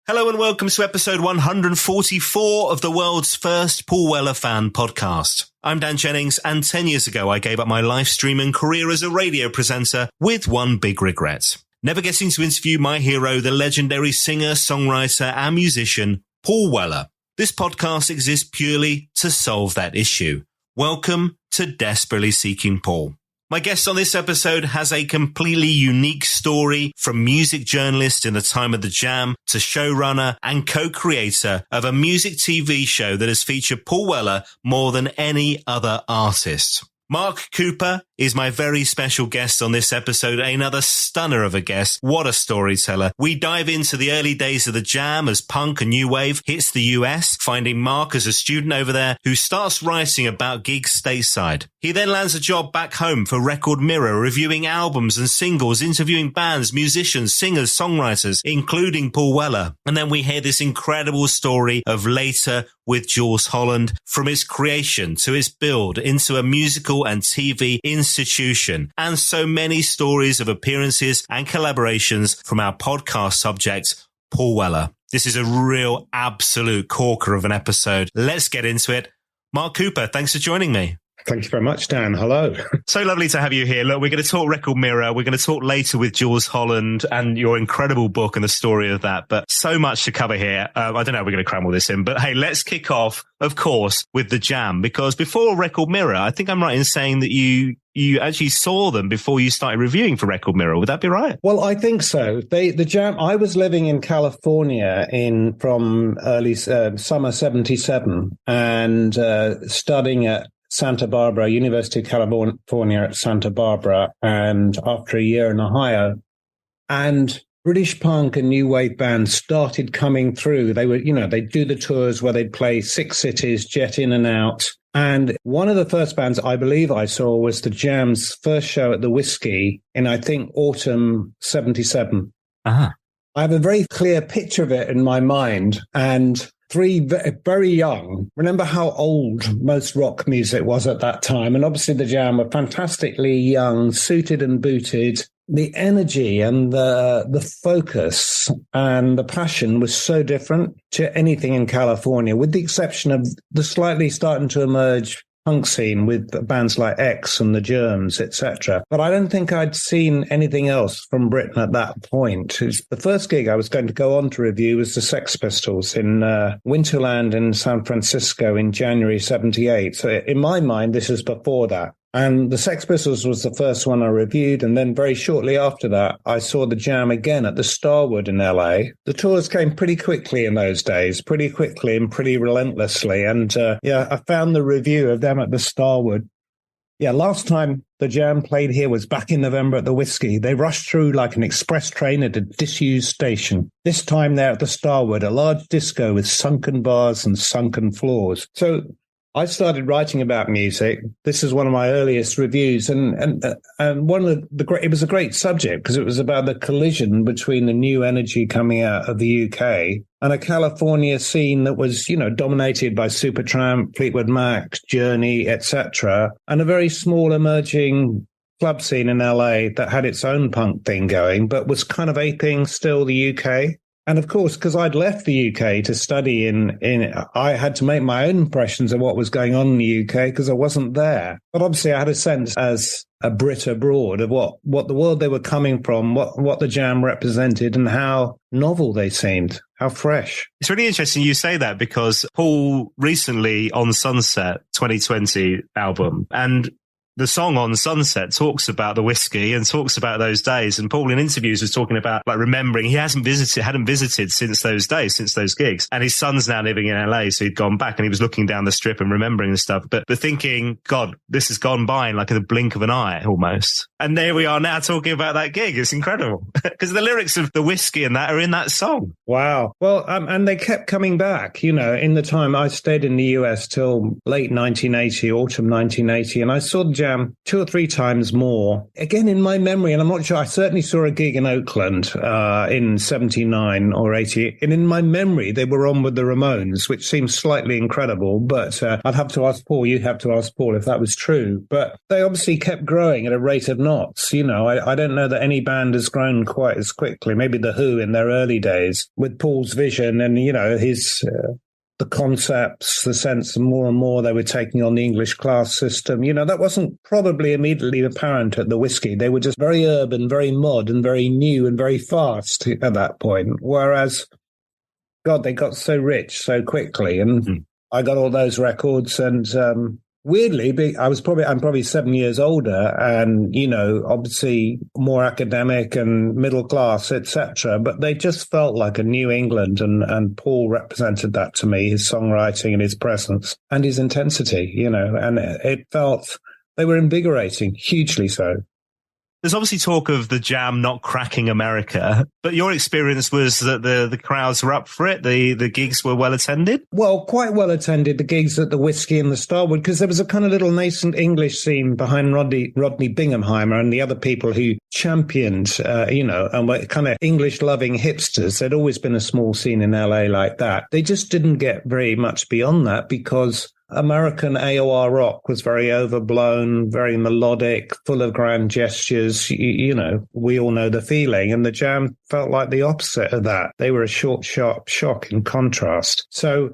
Hello and welcome to episode 144 of the world's first Paul Weller fan podcast. I'm Dan Jennings, and 10 years ago I gave up my live streaming career as a radio presenter with one big regret. Never getting to interview my hero, the legendary singer, songwriter and musician, Paul Weller. This podcast exists purely to solve that issue. Welcome to Desperately Seeking Paul. My guest on this episode has a completely unique story, from music journalist in the time of the Jam to showrunner and co-creator of a music TV show that has featured Paul Weller more than any other artist. Mark Cooper is my very special guest on this episode, another stunner of a guest. What a storyteller. We dive into the early days of the Jam as punk and new wave hits the US, finding Mark as a student over there who starts writing about gigs stateside. He then lands a job back home for Record Mirror, reviewing albums and singles, interviewing bands, musicians, singers, songwriters, including Paul Weller. And then we hear this incredible story of Later with Jools Holland, from its creation to its build into a musical and TV institution, and so many stories of appearances and collaborations from our podcast subject, Paul Weller. This is a real absolute corker of an episode. Let's get into it. Mark Cooper, thanks for joining me. Thank you very much, Dan. Hello. So lovely to have you here. Look, we're going to talk Record Mirror. We're going to talk Later with Jools Holland and your incredible book and the story of that. But so much to cover here. I don't know how we're going to cram all this in. But hey, let's kick off, of course, with the Jam. Because before Record Mirror, I think I'm right in saying that you actually saw them before you started reviewing for Record Mirror. Would that be right? Well, I think so. The Jam, I was living in California from early summer 77 and studying at Santa Barbara, University of California at Santa Barbara, and after a year in Ohio, and British punk and new wave bands started coming through. They were, they'd do the tours where they'd play 6 cities, jet in and out. And one of the first bands I believe I saw was the Jam's first show at the Whiskey in, I think, autumn 77. Uh-huh. I have a very clear picture of it in my mind, and 3 very young. Remember how old most rock music was at that time. And obviously the Jam were fantastically young, suited and booted. The energy and the focus and the passion was so different to anything in California, with the exception of the slightly starting to emerge punk scene with bands like X and the Germs, etc. But I don't think I'd seen anything else from Britain at that point. The first gig I was going to go on to review was the Sex Pistols in Winterland in San Francisco in January 78. So in my mind, this is before that. And the Sex Pistols was the first one I reviewed. And then very shortly after that, I saw the Jam again at the Starwood in LA. The tours came pretty quickly in those days, pretty quickly and pretty relentlessly. And I found the review of them at the Starwood. Yeah, last time the Jam played here was back in November at the Whiskey. They rushed through like an express train at a disused station. This time they're at the Starwood, a large disco with sunken bars and sunken floors. So I started writing about music. This is one of my earliest reviews, and one of it was a great subject because it was about the collision between the new energy coming out of the UK and a California scene that was, dominated by Supertramp, Fleetwood Mac, Journey, etc., and a very small emerging club scene in LA that had its own punk thing going, but was kind of aping still the UK. And of course, because I'd left the UK to study I had to make my own impressions of what was going on in the UK because I wasn't there. But obviously I had a sense as a Brit abroad of what the world they were coming from, what the Jam represented and how novel they seemed, how fresh. It's really interesting you say that because Paul recently on Sunset 2020 album, and the song on Sunset talks about the Whiskey and talks about those days. And Paul in interviews was talking about like remembering he hadn't visited since those days, since those gigs. And his son's now living in LA. So he'd gone back and he was looking down the strip and remembering the stuff, but thinking, God, this has gone by in like the blink of an eye almost. And there we are now talking about that gig. It's incredible because the lyrics of the Whiskey and that are in that song. Wow. Well, and they kept coming back, in the time I stayed in the US till late 1980, autumn 1980. And I saw the Jam Jam 2 or 3 times more. Again, in my memory, and I'm not sure, I certainly saw a gig in Oakland in 79 or 80. And in my memory, they were on with the Ramones, which seems slightly incredible. But I'd have to ask Paul, you'd have to ask Paul if that was true. But they obviously kept growing at a rate of knots. You know, I don't know that any band has grown quite as quickly. Maybe The Who in their early days with Paul's vision and, you know, his... the concepts, the sense that more and more they were taking on the English class system. You know, that wasn't probably immediately apparent at the Whiskey. They were just very urban, very mod and very new and very fast at that point. Whereas, God, they got so rich so quickly. And I got all those records and weirdly, I'm probably 7 years older and, you know, obviously more academic and middle class, etc. But they just felt like a New England and Paul represented that to me, his songwriting and his presence and his intensity, you know, and it felt they were invigorating, hugely so. There's obviously talk of the Jam not cracking America, but your experience was that the crowds were up for it. The gigs were well attended. Well, quite well attended. The gigs at the Whiskey and the Starwood, because there was a kind of little nascent English scene behind Rodney Bingham and the other people who championed, you know, and were kind of English loving hipsters. There'd always been a small scene in LA like that. They just didn't get very much beyond that because American AOR rock was very overblown, very melodic, full of grand gestures. You know, we all know the feeling. And the Jam felt like the opposite of that. They were a short, sharp shock in contrast. So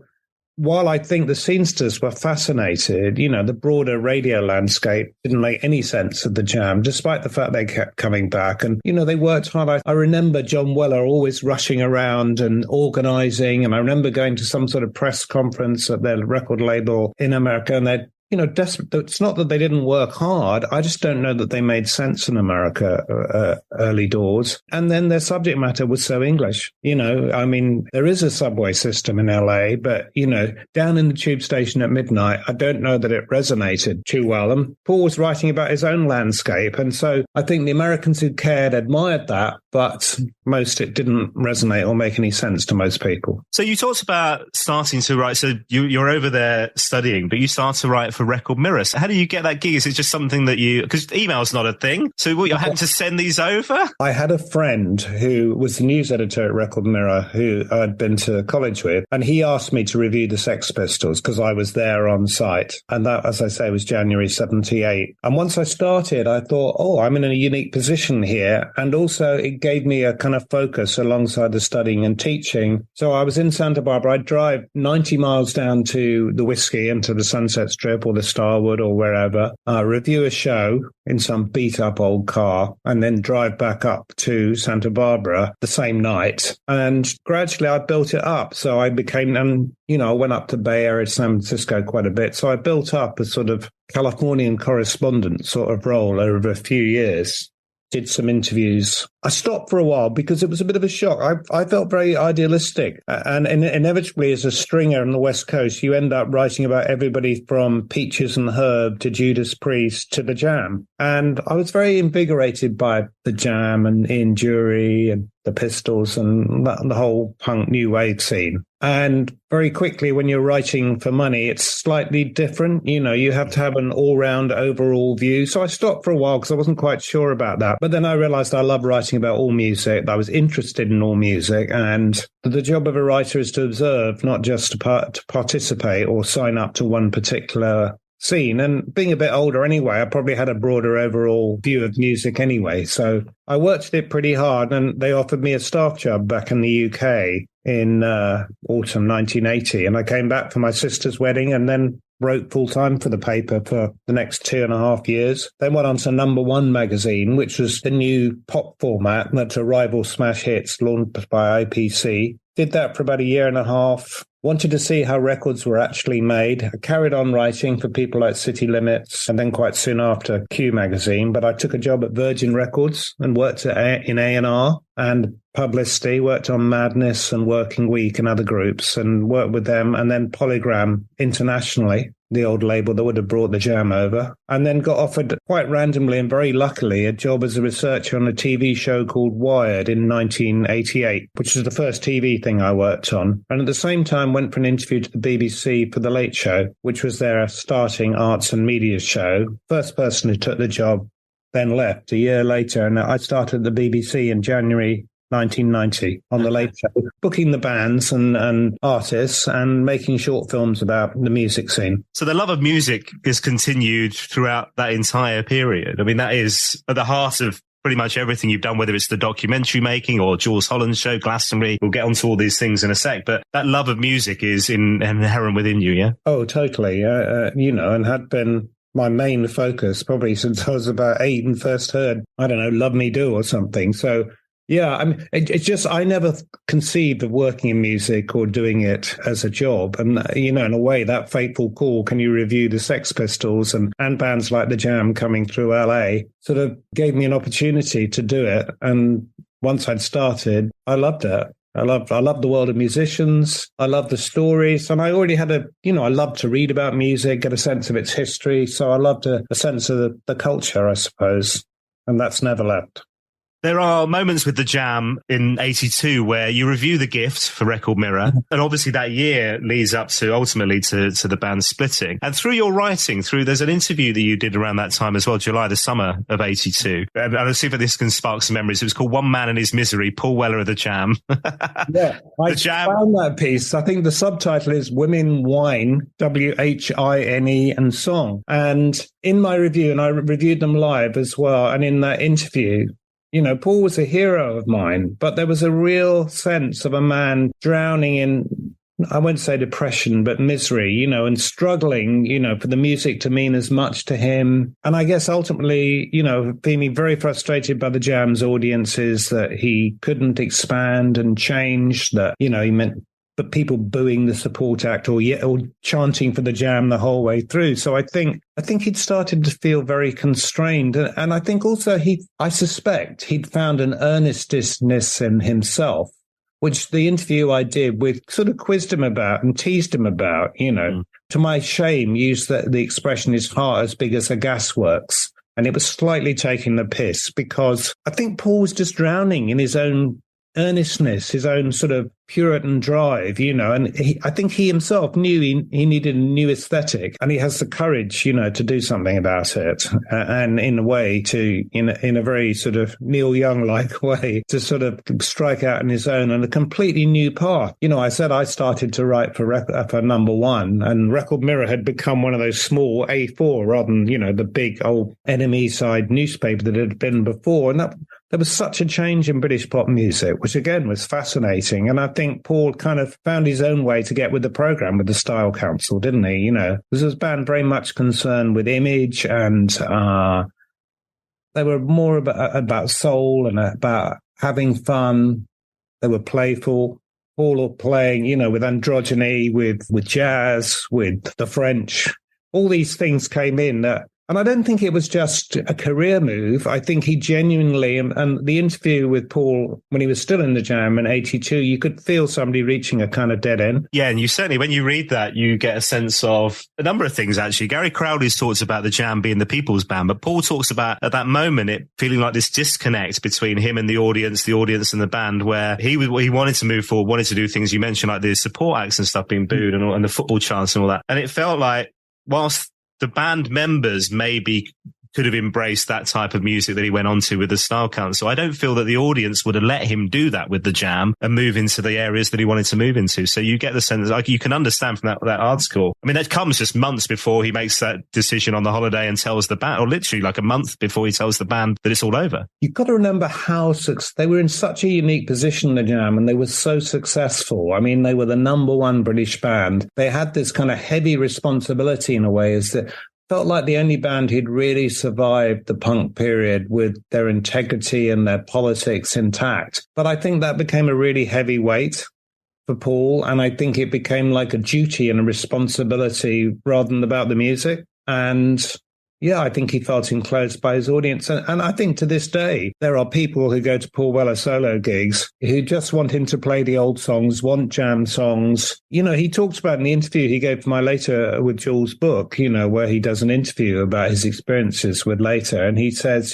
while I think the scenesters were fascinated, you know, the broader radio landscape didn't make any sense of the Jam, despite the fact they kept coming back. And, you know, they worked hard. I remember John Weller always rushing around and organizing. And I remember going to some sort of press conference at their record label in America, and they'd, you know, it's not that they didn't work hard. I just don't know that they made sense in America early doors. And then their subject matter was so English. You know, I mean, there is a subway system in LA, but, you know, down in the tube station at midnight, I don't know that it resonated too well. And Paul was writing about his own landscape. And so I think the Americans who cared admired that, but it didn't resonate or make any sense to most people. So you talked about starting to write. So you're over there studying, but you start to write for Record Mirror. So how do you get that gig? Is it just something that because email's not a thing? So you're having to send these over? I had a friend who was the news editor at Record Mirror who I'd been to college with, and he asked me to review the Sex Pistols because I was there on site. And that, as I say, was January 78. And once I started, I thought, I'm in a unique position here. And also it gave me a kind of focus alongside the studying and teaching. So I was in Santa Barbara. I'd drive 90 miles down to the Whiskey and to the Sunset Strip or the Starwood or wherever, review a show in some beat up old car, and then drive back up to Santa Barbara the same night. And gradually I built it up. So I became, I went up to Bay Area, San Francisco quite a bit. So I built up a sort of Californian correspondent sort of role over a few years. Did some interviews. I stopped for a while because it was a bit of a shock. I felt very idealistic. And inevitably, as a stringer on the West Coast, you end up writing about everybody from Peaches and Herb to Judas Priest to the Jam. And I was very invigorated by the Jam and Ian Dury and the Pistols and the whole punk new wave scene. And very quickly, when you're writing for money, it's slightly different. You know, you have to have an all-round overall view. So I stopped for a while because I wasn't quite sure about that. But then I realized I love writing about all music. I was interested in all music. And the job of a writer is to observe, not just to participate or sign up to one particular scene. And being a bit older anyway, I probably had a broader overall view of music anyway. So I worked at it pretty hard, and they offered me a staff job back in the UK in autumn 1980. And I came back for my sister's wedding and then wrote full-time for the paper for the next 2.5 years. Then went on to Number One magazine, which was the new pop format to rival Smash Hits launched by IPC. Did that for about 1.5 years. Wanted to see how records were actually made. I carried on writing for people like City Limits and then quite soon after Q magazine. But I took a job at Virgin Records and worked in A&R. and publicity, worked on Madness and Working Week and other groups and worked with them, and then Polygram internationally, the old label that would have brought the Jam over, and then got offered quite randomly and very luckily a job as a researcher on a TV show called Wired in 1988, which was the first TV thing I worked on. And at the same time went for an interview to the BBC for The Late Show, which was their starting arts and media show. First person who took the job, then left a year later. And I started at the BBC in January 1990 on The Late Show, booking the bands and artists and making short films about the music scene. So the love of music is continued throughout that entire period. I mean, that is at the heart of pretty much everything you've done, whether it's the documentary making or Jools Holland show, Glastonbury. We'll get onto all these things in a sec, but that love of music is inherent within you, yeah? Oh, totally. And had been my main focus probably since I was about 8 and first heard, I don't know, Love Me Do or something. So yeah, I mean, it's just, I never conceived of working in music or doing it as a job. And, in a way, that fateful call, can you review the Sex Pistols and bands like The Jam coming through LA, sort of gave me an opportunity to do it. And once I'd started, I loved it. I love the world of musicians. I love the stories. And I already had I love to read about music, get a sense of its history. So I loved a sense of the culture, I suppose. And that's never left. There are moments with the Jam in 82 where you review The Gift for Record Mirror. And obviously that year leads up to ultimately to the band splitting. And through your writing, there's an interview that you did around that time as well, July, the summer of 82. And I'll see if this can spark some memories. It was called One Man and His Misery, Paul Weller of the Jam. Yeah, I found that piece. I think the subtitle is Women, Whine, WHINE and Song. And in my review, and I reviewed them live as well, and in that interview, Paul was a hero of mine, but there was a real sense of a man drowning in, I won't say depression, but misery, and struggling, for the music to mean as much to him. And I guess ultimately, feeling very frustrated by the Jam's audiences that he couldn't expand and change, that, he meant but people booing the support act or chanting for the Jam the whole way through. So I think he'd started to feel very constrained. And I think also I suspect he'd found an earnestness in himself, which the interview I did with sort of quizzed him about and teased him about, to my shame, used the expression, his heart as big as a gasworks. And it was slightly taking the piss because I think Paul was just drowning in his own earnestness, his own sort of Puritan drive, and I think he himself knew he needed a new aesthetic, and he has the courage, to do something about it, and in a way in a very sort of Neil Young-like way, to sort of strike out in his own and a completely new path. I said I started to write for Number One, and Record Mirror had become one of those small A4 rather than, the big old enemy side newspaper that it had been before, and there was such a change in British pop music, which again was fascinating. And I think Paul kind of found his own way to get with the program with the Style Council, didn't he? This was a band very much concerned with image, and they were more about soul and about having fun. They were playful, all playing, with androgyny, with jazz, with the French. All these things came in that. And I don't think it was just a career move. I think he genuinely, and the interview with Paul when he was still in the Jam in 82, you could feel somebody reaching a kind of dead end. Yeah, and you certainly, when you read that, you get a sense of a number of things, actually. Gary Crowley's talks about the Jam being the people's band, but Paul talks about, at that moment, it feeling like this disconnect between him and the audience and the band, where he wanted to move forward, wanted to do things you mentioned, like the support acts and stuff being booed and the football chants and all that. And it felt like, whilst the band members maybe could have embraced that type of music that he went on to with the Style Council, I don't feel that the audience would have let him do that with the Jam and move into the areas that he wanted to move into. So you get the sense, like, you can understand from that article. I mean, that comes just months before he makes that decision on the holiday and tells the band, or literally like a month before he tells the band that it's all over. You've got to remember how they were in such a unique position, the Jam, and they were so successful. I mean, they were the number one British band. They had this kind of heavy responsibility in a way, as that felt like the only band who'd really survived the punk period with their integrity and their politics intact. But I think that became a really heavy weight for Paul, and I think it became like a duty and a responsibility rather than about the music. And, Yeah, I think he felt enclosed by his audience. And I think to this day, there are people who go to Paul Weller solo gigs who just want him to play the old songs, want jam songs. He talks about in the interview he gave for my Later with Jools book, where he does an interview about his experiences with Later. And he says,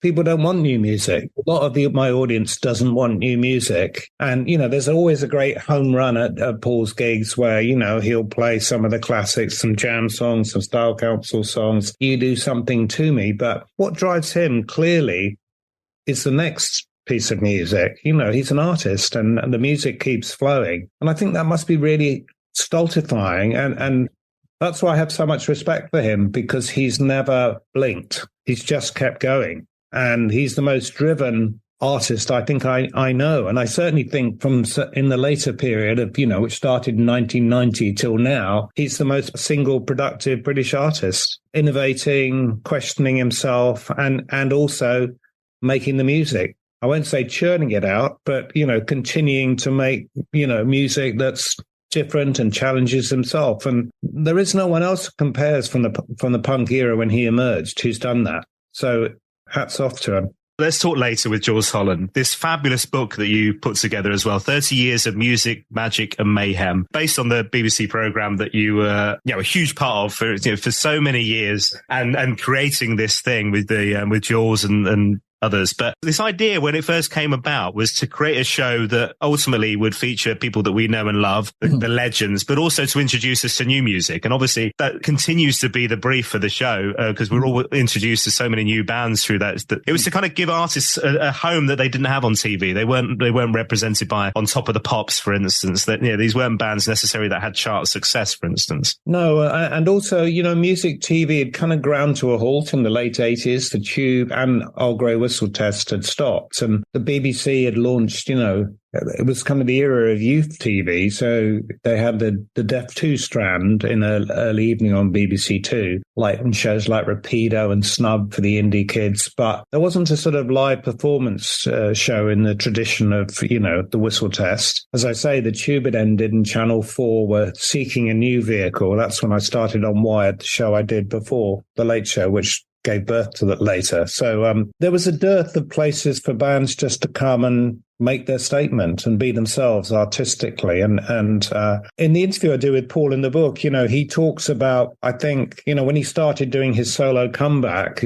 people don't want new music. A lot of my audience doesn't want new music. And, there's always a great home run at Paul's gigs where, he'll play some of the classics, some jam songs, some Style Council songs. You do something to me. But what drives him clearly is the next piece of music. He's an artist and the music keeps flowing. And I think that must be really stultifying. And that's why I have so much respect for him, because he's never blinked. He's just kept going. And he's the most driven artist I think I know. And I certainly think from in the later period of, which started in 1990 till now, he's the most single productive British artist, innovating, questioning himself, and also making the music. I won't say churning it out, but, continuing to make, music that's different and challenges himself. And there is no one else who compares from the punk era when he emerged who's done that. So hats off to him. Let's talk later with Jools Holland. This fabulous book that you put together as well, 30 Years of Music, Magic and Mayhem, based on the BBC programme that you were a huge part of for so many years, and creating this thing with Jools and others. But this idea, when it first came about, was to create a show that ultimately would feature people that we know and love, the legends, but also to introduce us to new music. And obviously that continues to be the brief for the show, because we're all introduced to so many new bands through that. It was to kind of give artists a home that they didn't have on TV. They weren't represented by On Top of the Pops, for instance. That these weren't bands necessarily that had chart success, for instance. No, and also, music TV had kind of ground to a halt in the late 80s. The Tube and Old Grey Whistle Test had stopped, and the BBC had launched, it was kind of the era of youth TV. So they had the Deaf 2 strand in an early evening on BBC 2, like in shows like Rapido and Snub for the indie kids. But there wasn't a sort of live performance show in the tradition of, the Whistle Test. As I say, the Tube had ended and Channel 4 were seeking a new vehicle. That's when I started on Wired, the show I did before The Late Show, which gave birth to that later. So there was a dearth of places for bands just to come and make their statement and be themselves artistically. And in the interview I do with Paul in the book, he talks about, I think, when he started doing his solo comeback,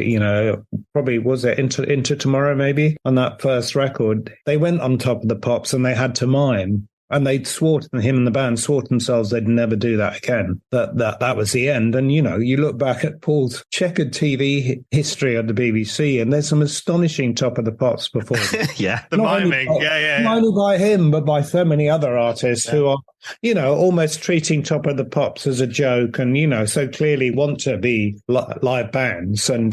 probably was it Into Tomorrow maybe, on that first record, they went On Top of the Pops and they had to mime. And him and the band swore to themselves they'd never do that again. That was the end. And, you look back at Paul's checkered TV history of the BBC, and there's some astonishing Top of the Pops performances. Yeah, the miming. Not only by him, but by so many other artists who are, almost treating Top of the Pops as a joke and, so clearly want to be live bands. And,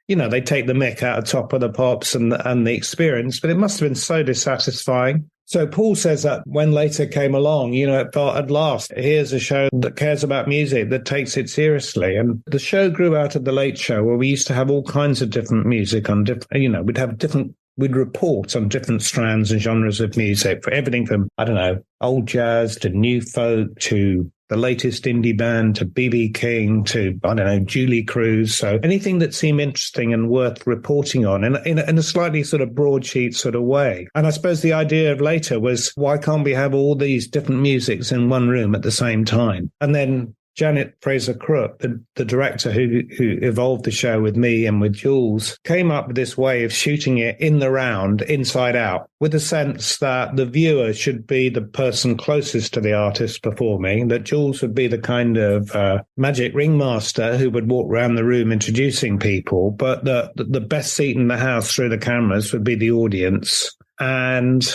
they take the mick out of Top of the Pops and the experience. But it must have been so dissatisfying. So Paul says that when Later came along, it felt at last, here's a show that cares about music, that takes it seriously. And the show grew out of The Late Show, where we used to have all kinds of different music on we'd report on different strands and genres of music, for everything from, old jazz to new folk to the latest indie band to B.B. King to, Julie Cruz. So anything that seemed interesting and worth reporting on in a slightly sort of broadsheet sort of way. And I suppose the idea of Later was, why can't we have all these different musics in one room at the same time? And then Janet Fraser-Crook, the director who evolved the show with me and with Jools, came up with this way of shooting it in the round, inside out, with the sense that the viewer should be the person closest to the artist performing, that Jools would be the kind of magic ringmaster who would walk around the room introducing people, but the best seat in the house through the cameras would be the audience. And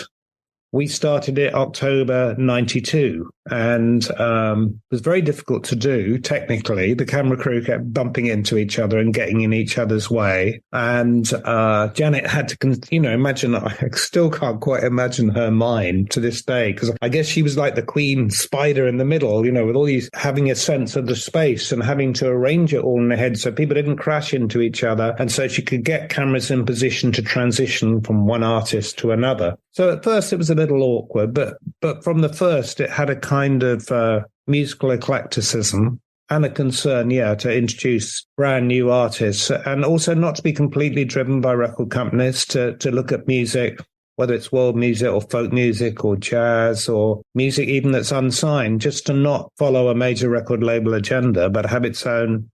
we started it October 92, and it was very difficult to do technically. The camera crew kept bumping into each other and getting in each other's way. And Janet had to, imagine, I still can't quite imagine her mind to this day, because I guess she was like the queen spider in the middle, with all these, having a sense of the space and having to arrange it all in her head so people didn't crash into each other. And so she could get cameras in position to transition from one artist to another. So at first it was a little awkward, but from the first it had a kind of musical eclecticism. and a concern, to introduce brand new artists, and also not to be completely driven by record companies, to look at music, whether it's world music or folk music or jazz or music even that's unsigned, just to not follow a major record label agenda, but have its own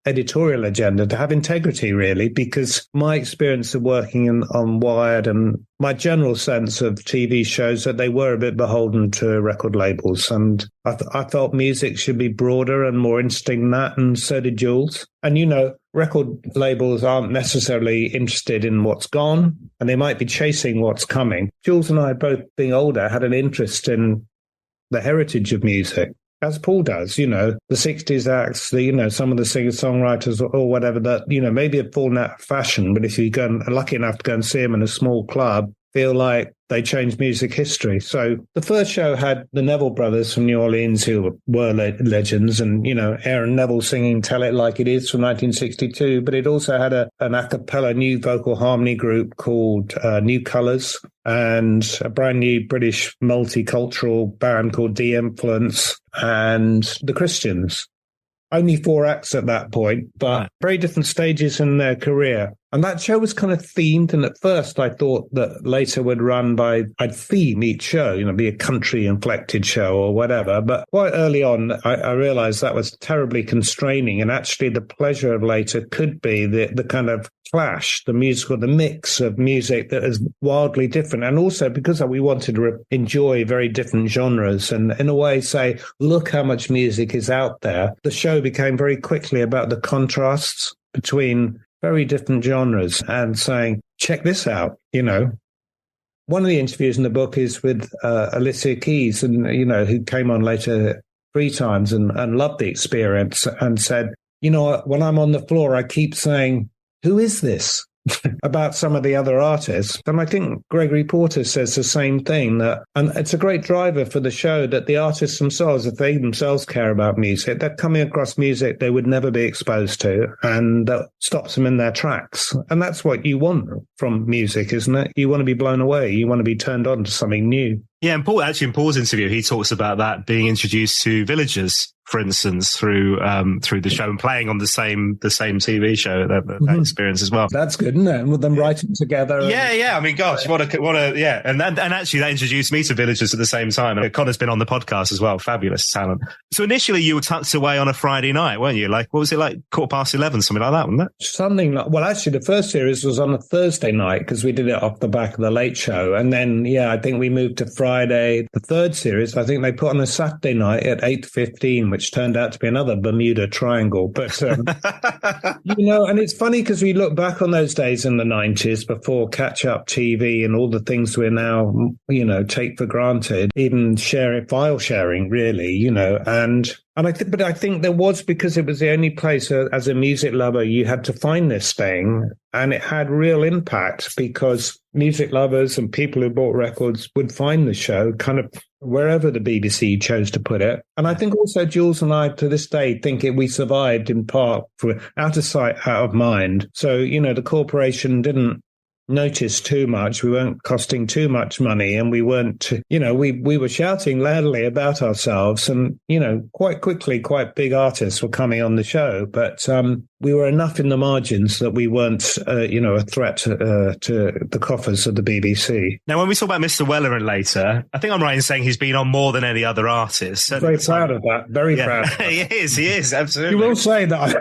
editorial agenda, to have integrity, really, because my experience of working on Wired and my general sense of TV shows that they were a bit beholden to record labels. And I felt music should be broader and more interesting than that, and so did Jools. And, record labels aren't necessarily interested in what's gone, and they might be chasing what's coming. Jools and I, both being older, had an interest in the heritage of music, as Paul does, the 60s acts, some of the singer-songwriters or whatever that, maybe have fallen out of fashion, but if you go lucky enough to go and see them in a small club, feel like they changed music history. So the first show had the Neville brothers from New Orleans, who were legends, and, Aaron Neville singing Tell It Like It Is from 1962, but it also had an a cappella new vocal harmony group called New Colours, and a brand new British multicultural band called De-Influence, and the Christians. Only 4 acts at that point, but very different stages in their career. And that show was kind of themed. And at first I thought that later would run I'd theme each show, be a country inflected show or whatever. But quite early on, I realized that was terribly constraining. And actually the pleasure of later could be the kind of clash, the mix of music that is wildly different. And also because we wanted to enjoy very different genres and in a way say, look how much music is out there. The show became very quickly about the contrasts between very different genres and saying, check this out, One of the interviews in the book is with Alicia Keys, and, who came on later 3 times and loved the experience and said, when I'm on the floor, I keep saying, who is this? about some of the other artists. And I think Gregory Porter says the same thing, and it's a great driver for the show that the artists themselves, if they themselves care about music, they're coming across music they would never be exposed to, and that stops them in their tracks. And that's what you want from music, isn't it? You want to be blown away. You want to be turned on to something new. Yeah, and in Paul's interview, he talks about that being introduced to Villagers, for instance, through the show and playing on the same TV show, that experience as well. That's good, isn't it? And with them writing together. Yeah. I mean, gosh, what a yeah. And actually that introduced me to Villagers at the same time. And Connor's been on the podcast as well. Fabulous talent. So initially you were tucked away on a Friday night, weren't you? Like, what was it like? 11:15, something like that, wasn't it? Something like, well, actually the first series was on a Thursday night because we did it off the back of the Late Show. And then, I think we moved to Friday. The third series, I think they put on a Saturday night at 8:15, which turned out to be another Bermuda Triangle. But, and it's funny because we look back on those days in the 90s before catch-up TV and all the things we now, take for granted, even file sharing, really, and I think there was, because it was the only place as a music lover you had to find this thing, and it had real impact because music lovers and people who bought records would find the show kind of wherever the BBC chose to put it. And I think also Jools and I, to this day, think we survived in part for out of sight, out of mind. So, the corporation didn't notice too much. We weren't costing too much money, and we weren't, we were shouting loudly about ourselves, and, quite quickly, quite big artists were coming on the show. But we were enough in the margins that we weren't, a threat to the coffers of the BBC. Now, when we talk about Mr. Weller and later, I think I'm right in saying he's been on more than any other artist. Very proud of that. Very proud of that. He is, absolutely. You will say that.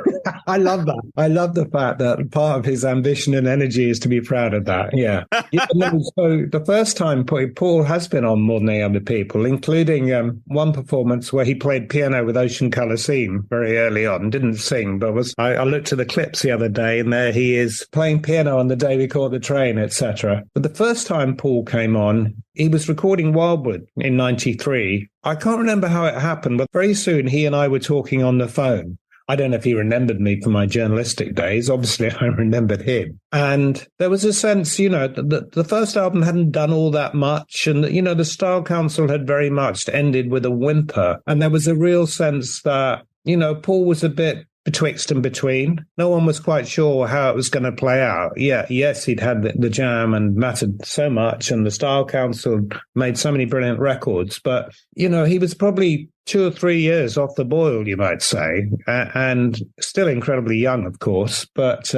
I love that. I love the fact that part of his ambition and energy is to be proud of that. Yeah. So the first time Paul has been on more than any other people, including one performance where he played piano with Ocean Colour Scene very early on, didn't sing, but I looked at the clips the other day, and there he is playing piano on The Day We Caught the Train, etc. But the first time Paul came on, he was recording Wildwood in 93. I can't remember how it happened, but very soon he and I were talking on the phone. I don't know if he remembered me from my journalistic days. Obviously, I remembered him. And there was a sense, the first album hadn't done all that much. And, the Style Council had very much ended with a whimper. And there was a real sense that, Paul was a bit betwixt and between. No one was quite sure how it was going to play out. Yes, he'd had the Jam and mattered so much, and the Style Council made so many brilliant records. But, he was probably 2 or 3 years off the boil, you might say, and still incredibly young, of course, but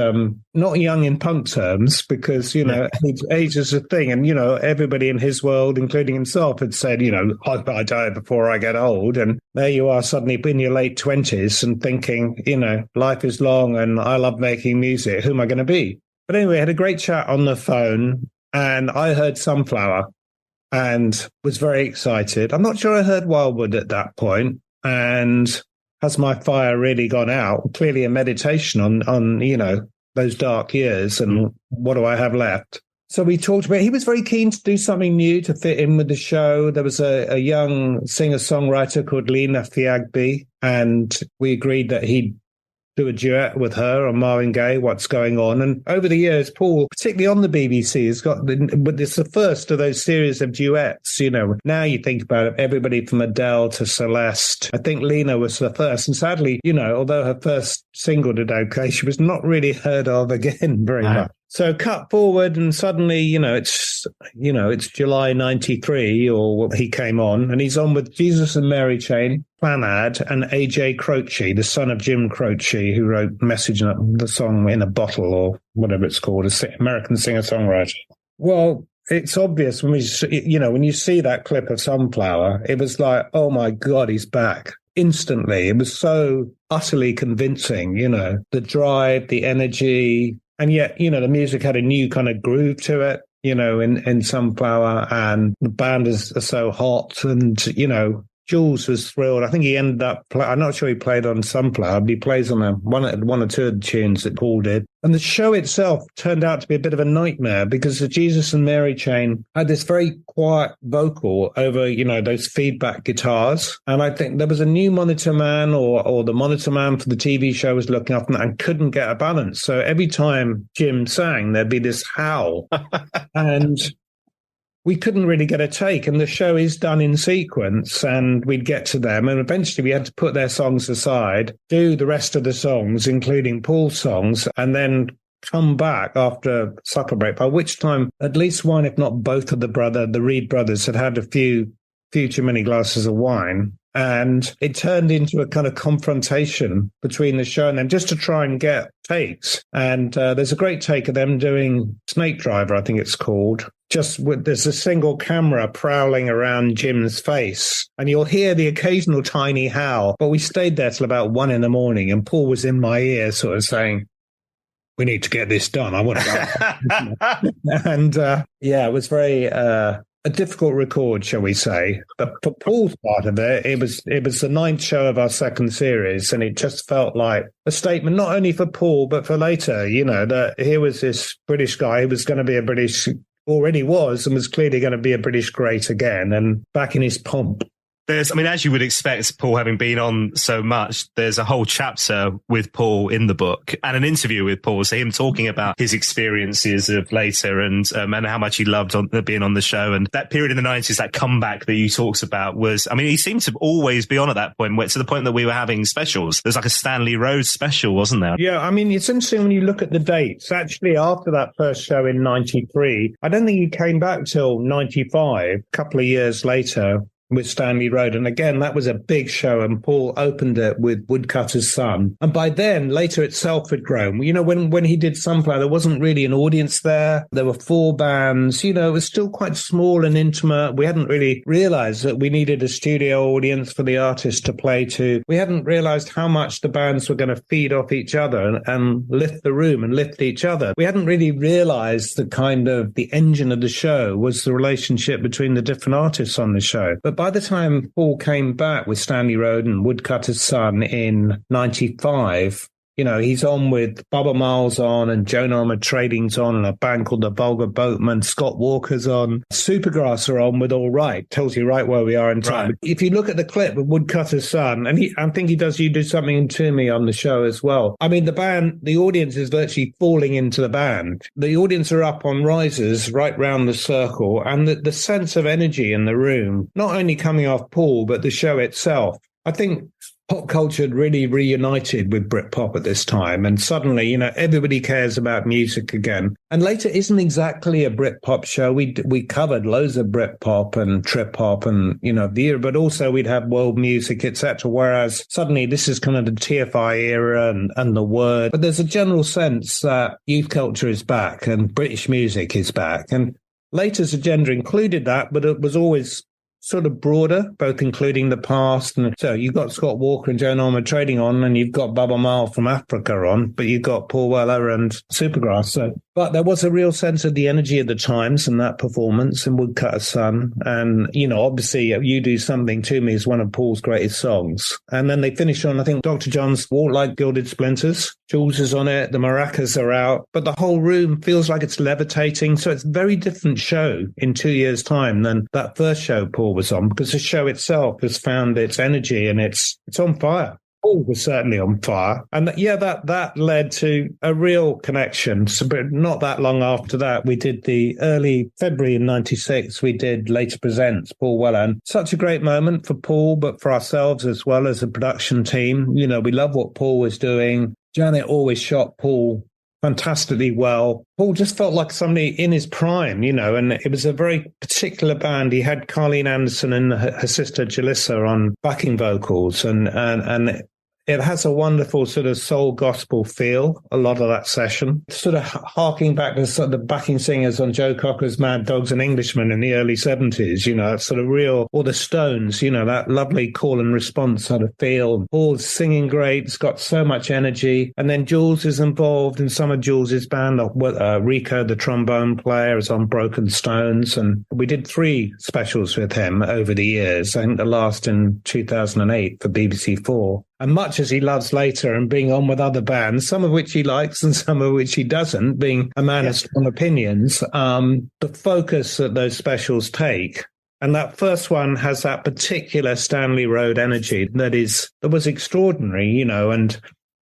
not young in punk terms, because, age is a thing. And, everybody in his world, including himself, had said, I die before I get old. And there you are suddenly in your late 20s and thinking, life is long and I love making music. Who am I going to be? But anyway, I had a great chat on the phone and I heard Sunflower and was very excited. I'm not sure I heard Wildwood at that point. And has my fire really gone out? Clearly a meditation on those dark years and what do I have left? So we talked about, he was very keen to do something new to fit in with the show. There was a young singer-songwriter called Lena Fiagby, and we agreed that he'd do a duet with her on Marvin Gaye, What's Going On. And over the years, Paul, particularly on the BBC, has got, but it's the first of those series of duets. Now you think about it, everybody from Adele to Celeste. I think Lena was the first. And sadly, although her first single did okay, she was not really heard of again very much. So cut forward and suddenly, it's July 93 or he came on and he's on with Jesus and Mary Chain, Planad and AJ Croce, the son of Jim Croce, who wrote Message in the song In a Bottle or whatever it's called, American singer-songwriter. Well, it's obvious when when you see that clip of Sunflower, it was like, oh my God, he's back. Instantly. It was so utterly convincing, the drive, the energy. And yet, the music had a new kind of groove to it, in Sunflower, and the band is so hot. And, Jools was thrilled. I think he ended up, I'm not sure he played on Sunflower, but he plays on one or two of the tunes that Paul did. And the show itself turned out to be a bit of a nightmare because the Jesus and Mary Chain had this very quiet vocal over, those feedback guitars. And I think there was a new monitor man or the monitor man for the TV show was looking up and couldn't get a balance. So every time Jim sang, there'd be this howl. And we couldn't really get a take, and the show is done in sequence, and we'd get to them, and eventually we had to put their songs aside, do the rest of the songs, including Paul's songs, and then come back after supper break, by which time at least one, if not both of the Reed brothers had had a few too many glasses of wine. And it turned into a kind of confrontation between the show and them just to try and get takes. And there's a great take of them doing Snake Driver, I think it's called. There's a single camera prowling around Jim's face and you'll hear the occasional tiny howl. But we stayed there till about 1 a.m. and Paul was in my ear sort of saying, we need to get this done. I want to go. And it was very... a difficult record, shall we say. But for Paul's part of it, it was the 9th show of our second series, and it just felt like a statement, not only for Paul, but for later, that here was this British guy who was going to be already was, and was clearly going to be a British great again, and back in his pomp. As you would expect, Paul having been on so much, there's a whole chapter with Paul in the book and an interview with Paul. So him talking about his experiences of later and how much he loved being on the show. And that period in the 90s, that comeback that you talked about was, he seemed to always be on at that point, to the point that we were having specials. There's like a Stanley Rhodes special, wasn't there? Yeah, it's interesting when you look at the dates. Actually, after that first show in 93, I don't think he came back till 95, a couple of years later, with Stanley Road. And again, that was a big show, and Paul opened it with Woodcutter's Son. And by then, later itself had grown. When he did Sunflower, there wasn't really an audience there. There were 4 bands. It was still quite small and intimate. We hadn't really realized that we needed a studio audience for the artist to play to. We hadn't realized how much the bands were going to feed off each other and lift the room and lift each other. We hadn't really realized the engine of the show was the relationship between the different artists on the show. But by the time Paul came back with Stanley Road and Woodcutter's Son in 95, he's on with Bubba Miles on and Joan Armour Trading's on and a band called the Vulgar Boatmen. Scott Walker's on. Supergrass are on with All Right. Tells you right where we are in time. Right. If you look at the clip of Woodcutter's Son, and I think he does You Do Something to Me on the show as well. The audience is virtually falling into the band. The audience are up on risers right round the circle, and the sense of energy in the room, not only coming off Paul, but the show itself. I think pop culture had really reunited with Britpop at this time. And suddenly, you know, everybody cares about music again. And Later isn't exactly a Britpop show. We covered loads of Britpop and trip hop and, you know, the era, but also we'd have world music, etc. Whereas suddenly this is kind of the TFI era and the Word. But there's a general sense that youth culture is back and British music is back. And Later's agenda included that, but it was always sort of broader, both including the past. And so you've got Scott Walker and Joe Norman trading on, and you've got Baba Mal from Africa on, but you've got Paul Weller and Supergrass. So, but there was a real sense of the energy of the times and that performance and Woodcutter's Son. And, you know, obviously You Do Something to Me is one of Paul's greatest songs. And then they finish on, I think, Dr. John's Walk Like Gilded Splinters. Jools is on it. The maracas are out, but the whole room feels like it's levitating. So it's a very different show in 2 years' time than that first show Paul was on, because the show itself has found its energy and it's on fire. Paul was certainly on fire. And that led to a real connection. So, but not that long after that, we did the early February in 96, we did Later Presents Paul Weller. And such a great moment for Paul, but for ourselves as well as a production team. You know, we love what Paul was doing. Janet always shot Paul fantastically well. Paul just felt like somebody in his prime, you know, and it was a very particular band. He had Carleen Anderson and her sister Jalissa on backing vocals, and it has a wonderful sort of soul gospel feel, a lot of that session. Sort of harking back to sort of the backing singers on Joe Cocker's Mad Dogs and Englishmen in the early 70s, you know, sort of real, or the Stones, you know, that lovely call and response sort of feel. Paul's singing great, it's got so much energy. And then Jools is involved in some of Jools' band. Rico, the trombone player, is on Broken Stones. And we did 3 specials with him over the years. I think the last in 2008 for BBC4. And much as he loves Later and being on with other bands, some of which he likes and some of which he doesn't, being a man of strong opinions, the focus that those specials take, and that first one has that particular Stanley Road energy that was extraordinary, you know, and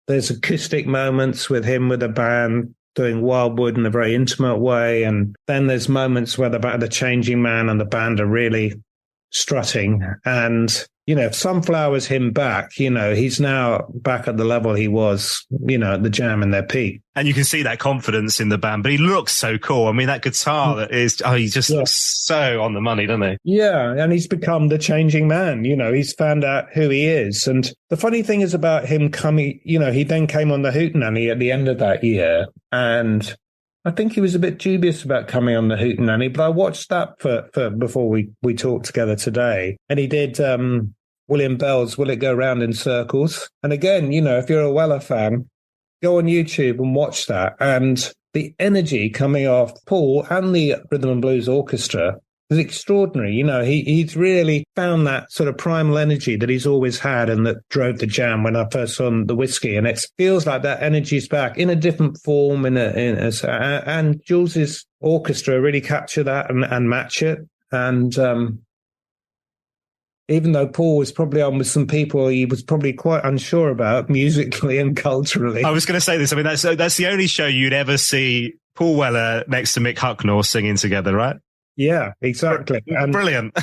there's acoustic moments with him with a band doing Wildwood in a very intimate way, and then there's moments where the Changing Man and the band are really strutting. And you know, if Sunflower's him back, you know, he's now back at the level he was, you know, at the Jam in their peak. And you can see that confidence in the band, but he looks so cool. I mean, that guitar he just looks so on the money, doesn't he? Yeah, and he's become the Changing Man, you know, he's found out who he is. And the funny thing is about him coming, you know, he then came on the Hootenanny at the end of that year, and I think he was a bit dubious about coming on the Hootenanny, but I watched that for before we talked together today. And he did William Bell's Will It Go Round in Circles? And again, you know, if you're a Weller fan, go on YouTube and watch that. And the energy coming off Paul and the Rhythm and Blues Orchestra is extraordinary. You know, he's really found that sort of primal energy that he's always had and that drove the Jam when I first saw the Whiskey. And it feels like that energy's back in a different form. And Jools' orchestra really capture that and match it. And even though Paul was probably on with some people he was probably quite unsure about musically and culturally. I was going to say this. I mean, that's the only show you'd ever see Paul Weller next to Mick Hucknall singing together, right? Yeah, exactly. And brilliant.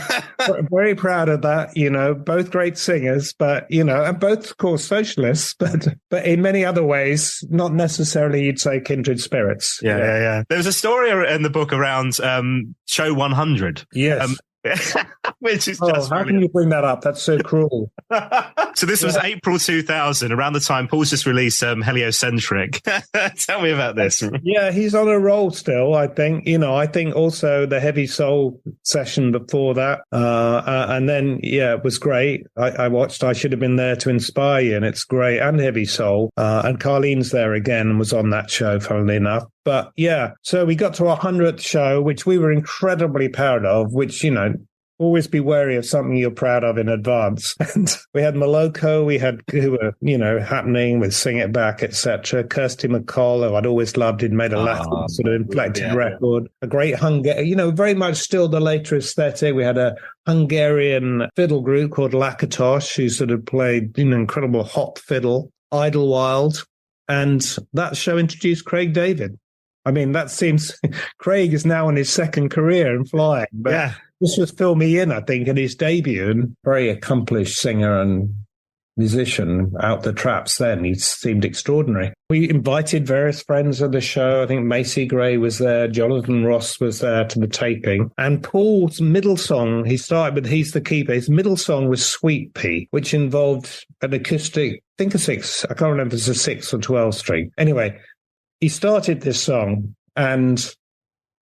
Very proud of that, you know, both great singers, but, you know, and both, of course, socialists, but in many other ways, not necessarily, you'd say, kindred spirits. Yeah. There was a story in the book around show 100. Yes. Which is just how can you bring that up? That's so cruel. So this was April 2000, around the time Paul's just released Heliocentric. Tell me about this. Yeah, he's on a roll still, I think. You know, I think also the Heavy Soul session before that. And then, it was great. I watched I Should Have Been There to Inspire You, and it's great. And Heavy Soul. And Carleen's there again and was on that show, funnily enough. But so we got to our 100th show, which we were incredibly proud of, which, you know, always be wary of something you're proud of in advance. And we had Moloko, who were, you know, happening with Sing It Back, etc. Kirsty MacColl, who I'd always loved, he'd made a Latin sort of inflected record. A great you know, very much still the later aesthetic. We had a Hungarian fiddle group called Lakatosh, who sort of played, you know, incredible hot fiddle, Idlewild. And that show introduced Craig David. I mean, that seems Craig is now in his second career in flying. But this was Fill Me In, I think, in his debut, and very accomplished singer and musician out the traps then. He seemed extraordinary. We invited various friends of the show. I think Macy Gray was there. Jonathan Ross was there to the taping. And Paul's middle song, he started with He's the Keeper. His middle song was Sweet Pea, which involved an acoustic, I think a 6. I can't remember if it's a 6 or 12 string. Anyway, he started this song and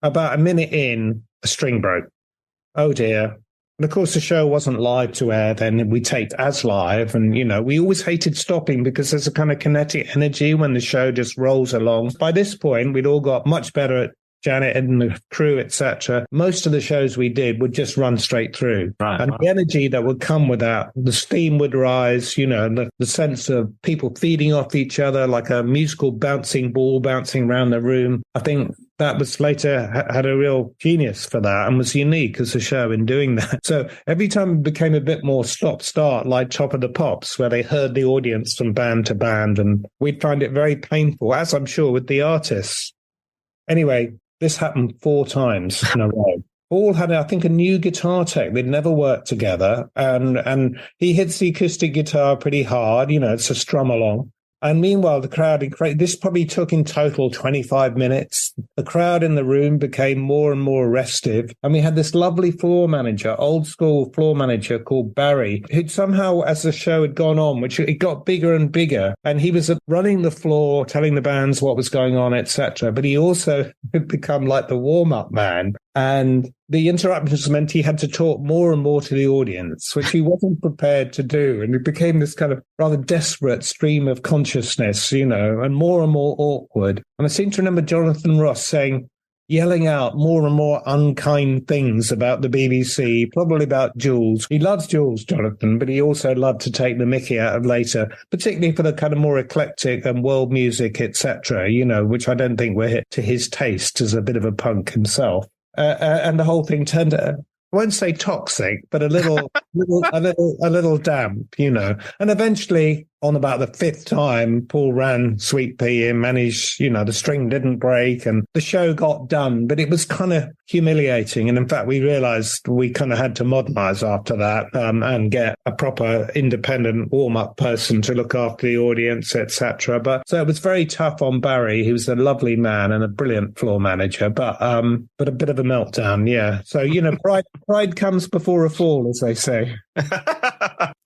about a minute in, a string broke. Oh dear. And of course, the show wasn't live to air then. We taped as live. And, we always hated stopping because there's a kind of kinetic energy when the show just rolls along. By this point, we'd all got much better at Janet and the crew, etc. Most of the shows we did would just run straight through. Right. And the energy that would come with that, the steam would rise, the sense of people feeding off each other like a musical bouncing ball bouncing around the room. I think that was later had a real genius for that and was unique as a show in doing that. So every time it became a bit more stop-start, like Top of the Pops, where they heard the audience from band to band, and we'd find it very painful, as I'm sure with the artists. Anyway, this happened 4 times in a row. Paul had, I think, a new guitar tech. They'd never worked together, and he hits the acoustic guitar pretty hard. It's a strum along. And meanwhile, the crowd, this probably took in total 25 minutes. The crowd in the room became more and more restive. And we had this lovely floor manager, old school floor manager called Barry, who'd somehow, as the show had gone on, which it got bigger and bigger, and he was running the floor, telling the bands what was going on, etc. But he also had become like the warm-up man. And the interruptions meant he had to talk more and more to the audience, which he wasn't prepared to do. And it became this kind of rather desperate stream of consciousness, and more awkward. And I seem to remember Jonathan Ross yelling out more and more unkind things about the BBC, probably about Jools. He loves Jools, Jonathan, but he also loved to take the mickey out of later, particularly for the kind of more eclectic and world music, etc., which I don't think were to his taste as a bit of a punk himself. And the whole thing turned out, I won't say toxic, but a little damp, And eventually, on about the 5th time, Paul ran Sweet Pea and managed, the string didn't break and the show got done. But it was kind of humiliating. And in fact, we realized we kind of had to modernize after that and get a proper independent warm-up person to look after the audience, etc. But so it was very tough on Barry. He was a lovely man and a brilliant floor manager, but a bit of a meltdown, yeah. So, pride comes before a fall, as they say.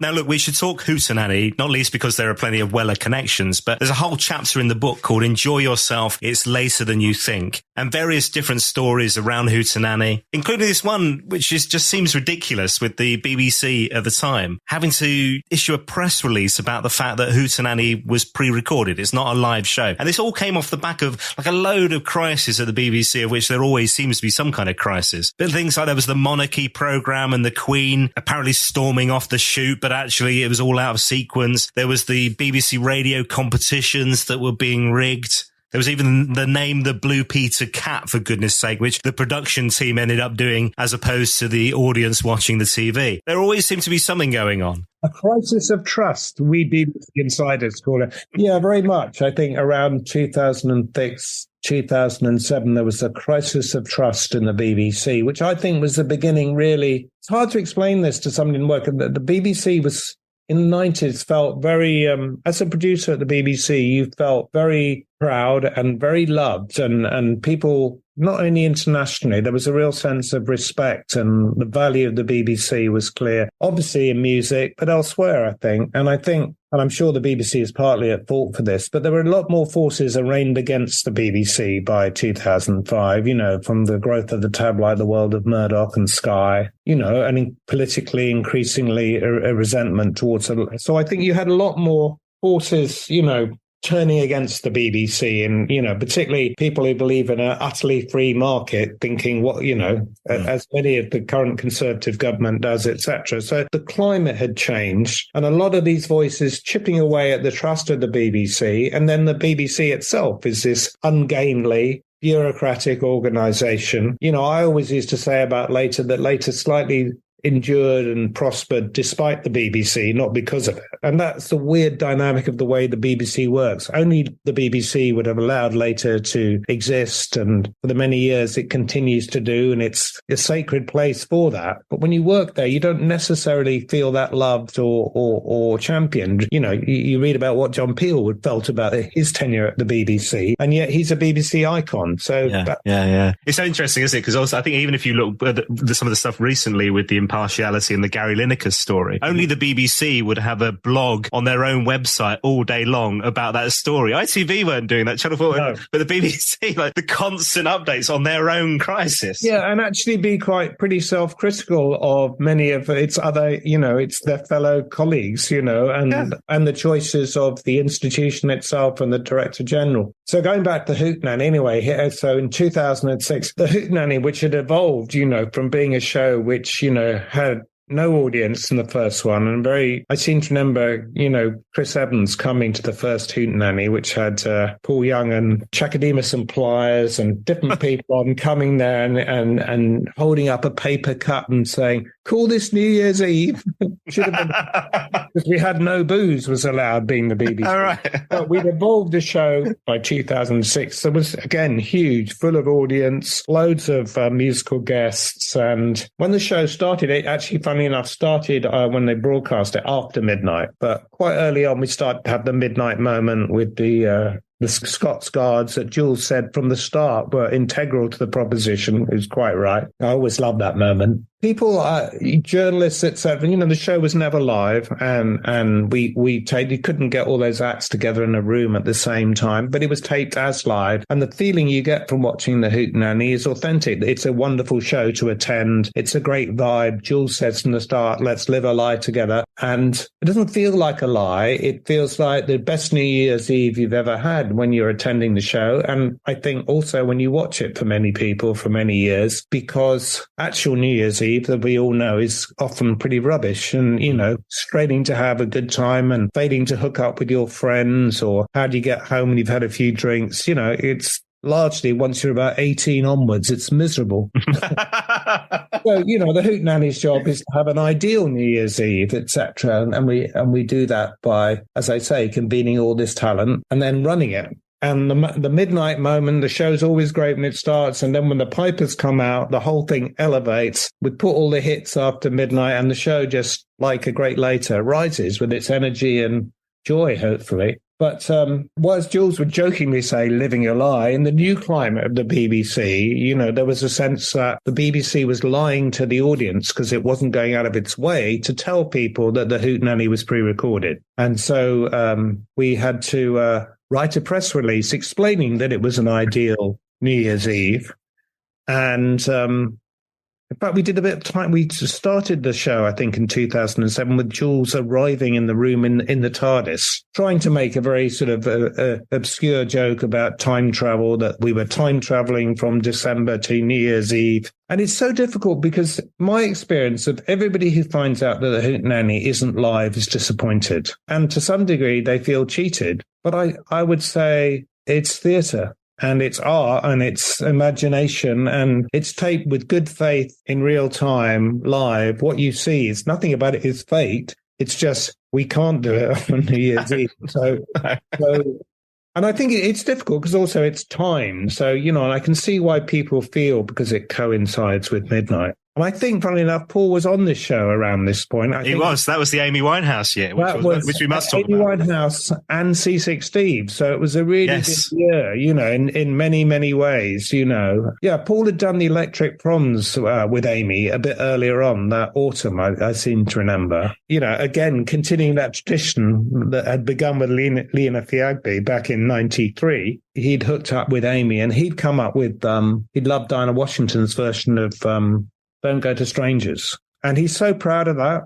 Now, look, we should talk Hootenanny, not least because there are plenty of Weller connections, but there's a whole chapter in the book called Enjoy Yourself, It's Later Than You Think, and various different stories around Hootenanny, including this one, which just seems ridiculous with the BBC at the time, having to issue a press release about the fact that Hootenanny was pre-recorded. It's not a live show. And this all came off the back of like a load of crises at the BBC, of which there always seems to be some kind of crisis. But things like there was the Monarchy programme and the Queen apparently storming off the shoot, but actually it was all out of sequence. There was the BBC radio competitions that were being rigged. There was even the name The Blue Peter Cat, for goodness sake, which the production team ended up doing as opposed to the audience watching the TV. There always seemed to be something going on. A crisis of trust, we BBC insiders call it. Yeah, very much. I think around 2006, 2007, there was a crisis of trust in the BBC, which I think was the beginning, really. It's hard to explain this to somebody in work. The BBC was, in the 90s, felt very, as a producer at the BBC, you felt very proud and very loved, and people, not only internationally, there was a real sense of respect, and the value of the BBC was clear, obviously in music, but elsewhere, I think. And I'm sure the BBC is partly at fault for this, but there were a lot more forces arraigned against the BBC by 2005, from the growth of the tabloid, the world of Murdoch and Sky, and politically increasingly a resentment towards it. So I think you had a lot more forces, turning against the BBC, and, particularly people who believe in an utterly free market, thinking as many of the current Conservative government does, etc. So the climate had changed, and a lot of these voices chipping away at the trust of the BBC. And then the BBC itself is this ungainly, bureaucratic organisation. I always used to say about Later that Later slightly endured and prospered despite the BBC, not because of it. And that's the weird dynamic of the way the BBC works. Only the BBC would have allowed later to exist, and for the many years it continues to do, and it's a sacred place for that. But when you work there, you don't necessarily feel that loved or championed. You know, you read about what John Peel would felt about his tenure at the BBC, and yet he's a BBC icon. So yeah. It's so interesting, isn't it? Because also I think even if you look at some of the stuff recently with the impartiality and the Gary Lineker story, only the BBC would have a blog on their own website all day long about that story. ITV weren't doing that, Channel 4, no. But the BBC, like the constant updates on their own crisis. Yeah, and actually be pretty self-critical of many of its other, you know, it's their fellow colleagues, you know, and the choices of the institution itself and the Director General. So going back to Hootenanny anyway, so in 2006, the Hootenanny, which had evolved, you know, from being a show which, you know, had no audience in the first one, and I seem to remember, you know, Chris Evans coming to the first Hootenanny, which had Paul Young and Chakademus and Pliers and different people on coming there and holding up a paper cut and saying, "Call this New Year's Eve." Should have been, because we had no booze was allowed being the BBC. All right. But we'd evolved the show by 2006. It was, again, huge, full of audience, loads of musical guests. And when the show started, it actually, funnily enough, started when they broadcast it after midnight. But quite early on, we started to have the midnight moment with the Scots Guards that Jools said from the start were integral to the proposition. It was quite right. I always love that moment. People, journalists, etc. You know, the show was never live, and we taped. You couldn't get all those acts together in a room at the same time, but it was taped as live. And the feeling you get from watching the Hootenanny is authentic. It's a wonderful show to attend. It's a great vibe. Jools says from the start, "Let's live a lie together," and it doesn't feel like a lie. It feels like the best New Year's Eve you've ever had when you're attending the show. And I think also when you watch it for many people for many years, because actual New Year's Eve, that we all know, is often pretty rubbish, and, you know, straining to have a good time and failing to hook up with your friends, or how do you get home when you've had a few drinks? You know, it's largely, once you're about 18 onwards, it's miserable. So, you know, the Hootenanny's job is to have an ideal New Year's Eve, etc. And we do that by, as I say, convening all this talent and then running it. And the midnight moment, the show's always great when it starts. And then when the pipers come out, the whole thing elevates. We put all the hits after midnight, and the show, just like a great later, rises with its energy and joy, hopefully. But as Jools would jokingly say, living your lie, in the new climate of the BBC, you know, there was a sense that the BBC was lying to the audience because it wasn't going out of its way to tell people that the Hootenanny was pre-recorded. And so we had to write a press release explaining that it was an ideal New Year's Eve. And in fact, we did a bit of time. We started the show, I think, in 2007 with Jools arriving in the room in the TARDIS, trying to make a very sort of obscure joke about time travel, that we were time traveling from December to New Year's Eve. And it's so difficult because my experience of everybody who finds out that the Hootenanny isn't live is disappointed. And to some degree, they feel cheated. But I would say it's theatre. And it's art and it's imagination, and it's taped with good faith in real time, live. What you see is nothing about it is faked. It's just we can't do it on New Year's Eve. So, and I think it's difficult because also it's time. So, you know, and I can see why people feel, because it coincides with midnight. And I think, funnily enough, Paul was on this show around this point. He was. That was the Amy Winehouse year, which we must talk about. Amy Winehouse and C6 Steve. So it was a really big year, you know, in many, many ways, you know. Yeah, Paul had done the Electric Proms with Amy a bit earlier on that autumn, I seem to remember. You know, again, continuing that tradition that had begun with Lena Fiagbi back in 93. He'd hooked up with Amy, and he'd come up with, he'd loved Dinah Washington's version of Don't Go to Strangers. And he's so proud of that.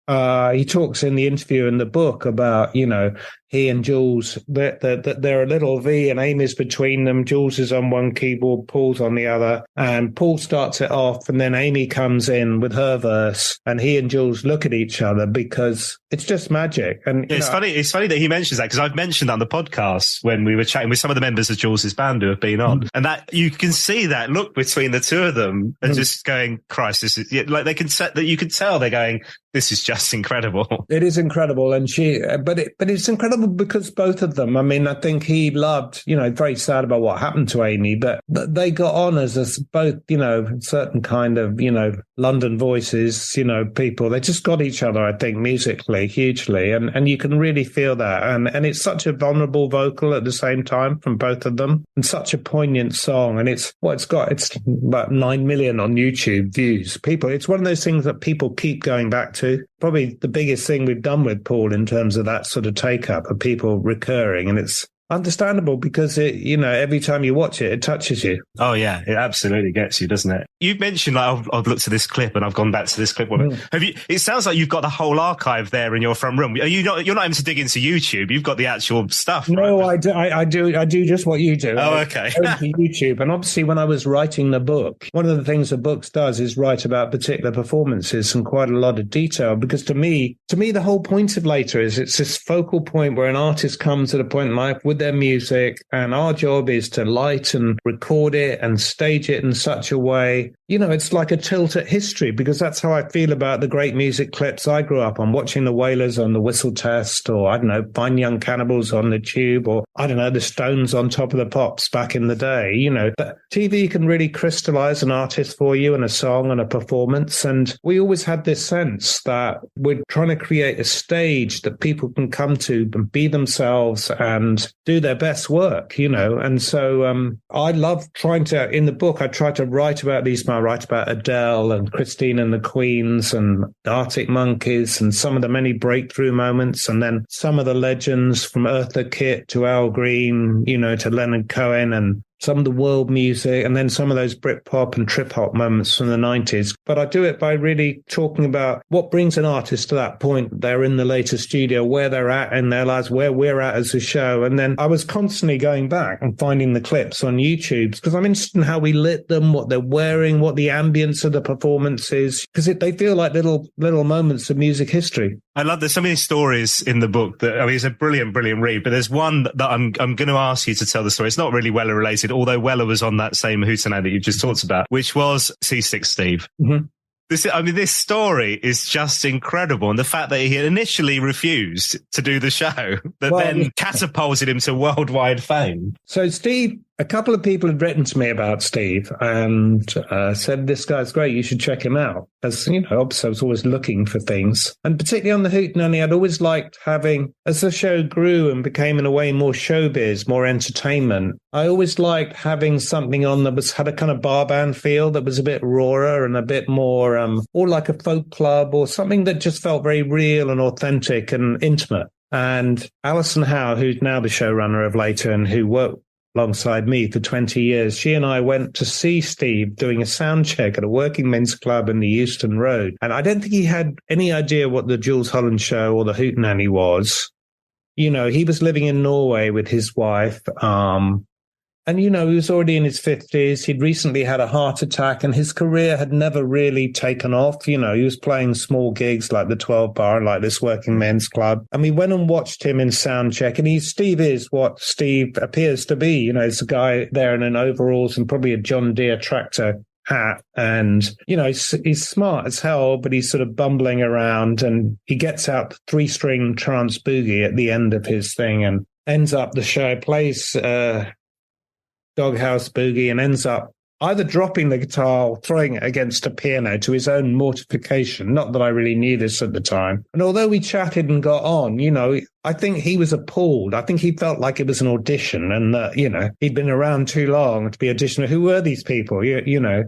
He talks in the interview in the book about, he and Jools, that they're a little V and Amy's between them. Jools is on one keyboard, Paul's on the other, and Paul starts it off, and then Amy comes in with her verse, and he and Jools look at each other because it's just magic. And it's funny. It's funny that he mentions that, because I've mentioned that on the podcast when we were chatting with some of the members of Jools' band who have been on, and that you can see that look between the two of them and just going, Christ, this is like they can set that. You can tell they're going, this is just incredible. It is incredible. And but it's incredible because both of them, I mean, I think he loved, very sad about what happened to Amy, but they got on as both, certain kind of, London voices, people. They just got each other, I think, musically, hugely. And you can really feel that. And it's such a vulnerable vocal at the same time from both of them, and such a poignant song. And it's about 9 million on YouTube views. It's one of those things that people keep going back to. Probably the biggest thing we've done with Paul in terms of that sort of take up of people recurring. And it's understandable because every time you watch it, it touches you. Oh yeah, it absolutely gets you, doesn't it? You've mentioned I've looked at this clip and I've gone back to this clip. Have you? It sounds like you've got the whole archive there in your front room. Are you not? You're not able to dig into YouTube. You've got the actual stuff. No, right? I do just what you do. Oh, okay. I go to YouTube, and obviously when I was writing the book, one of the things the book does is write about particular performances in quite a lot of detail. Because to me, the whole point of Later is it's this focal point where an artist comes at a point in life with their music, and our job is to light and record it and stage it in such a way. It's like a tilt at history, because that's how I feel about the great music clips I grew up on, watching the Wailers on the Whistle Test, or I don't know, Fine Young Cannibals on the Tube, or I don't know, the Stones on Top of the Pops back in the day. But TV can really crystallize an artist for you and a song and a performance. And we always had this sense that we're trying to create a stage that people can come to and be themselves and do their best work, And so I love trying to, in the book, I try to write about these. I write about Adele and Christine and the Queens and the Arctic Monkeys and some of the many breakthrough moments, and then some of the legends from Eartha Kitt to Al Green, to Leonard Cohen, and some of the world music, and then some of those Britpop and trip-hop moments from the 90s. But I do it by really talking about what brings an artist to that point. They're in the later studio, where they're at in their lives, where we're at as a show. And then I was constantly going back and finding the clips on YouTube, because I'm interested in how we lit them, what they're wearing, what the ambience of the performance is, because they feel like little moments of music history. I love there's so many stories in the book that, I mean, it's a brilliant read, but there's one that I'm going to ask you to tell the story. It's not really Weller related, although Weller was on that same Hootenanny that you just talked about, which was C6 Steve. Mm-hmm. This story is just incredible. And the fact that he initially refused to do the show, that then catapulted him to worldwide fame. So Steve, a couple of people had written to me about Steve and said, this guy's great, you should check him out. As obviously I was always looking for things. And particularly on the Hootenanny, I'd always liked having, as the show grew and became in a way more showbiz, more entertainment, I always liked having something on that had a kind of bar band feel, that was a bit rawer and a bit more, or like a folk club, or something that just felt very real and authentic and intimate. And Alison Howe, who's now the showrunner of Later and who worked alongside me for 20 years, she and I went to see Steve doing a sound check at a working men's club in the Euston Road. And I don't think he had any idea what the Jools Holland show or the Hootenanny was. He was living in Norway with his wife. And, he was already in his 50s. He'd recently had a heart attack, and his career had never really taken off. He was playing small gigs like the 12 Bar and like this working men's club. And we went and watched him in soundcheck, and Steve is what Steve appears to be. It's a guy there in overalls and probably a John Deere tractor hat. And, he's smart as hell, but he's sort of bumbling around, and he gets out the 3-string trance boogie at the end of his thing and ends up the show, plays Doghouse Boogie, and ends up either dropping the guitar or throwing it against a piano to his own mortification. Not that I really knew this at the time. And although we chatted and got on, I think he was appalled. I think he felt like it was an audition, and that, he'd been around too long to be auditioning. Who were these people?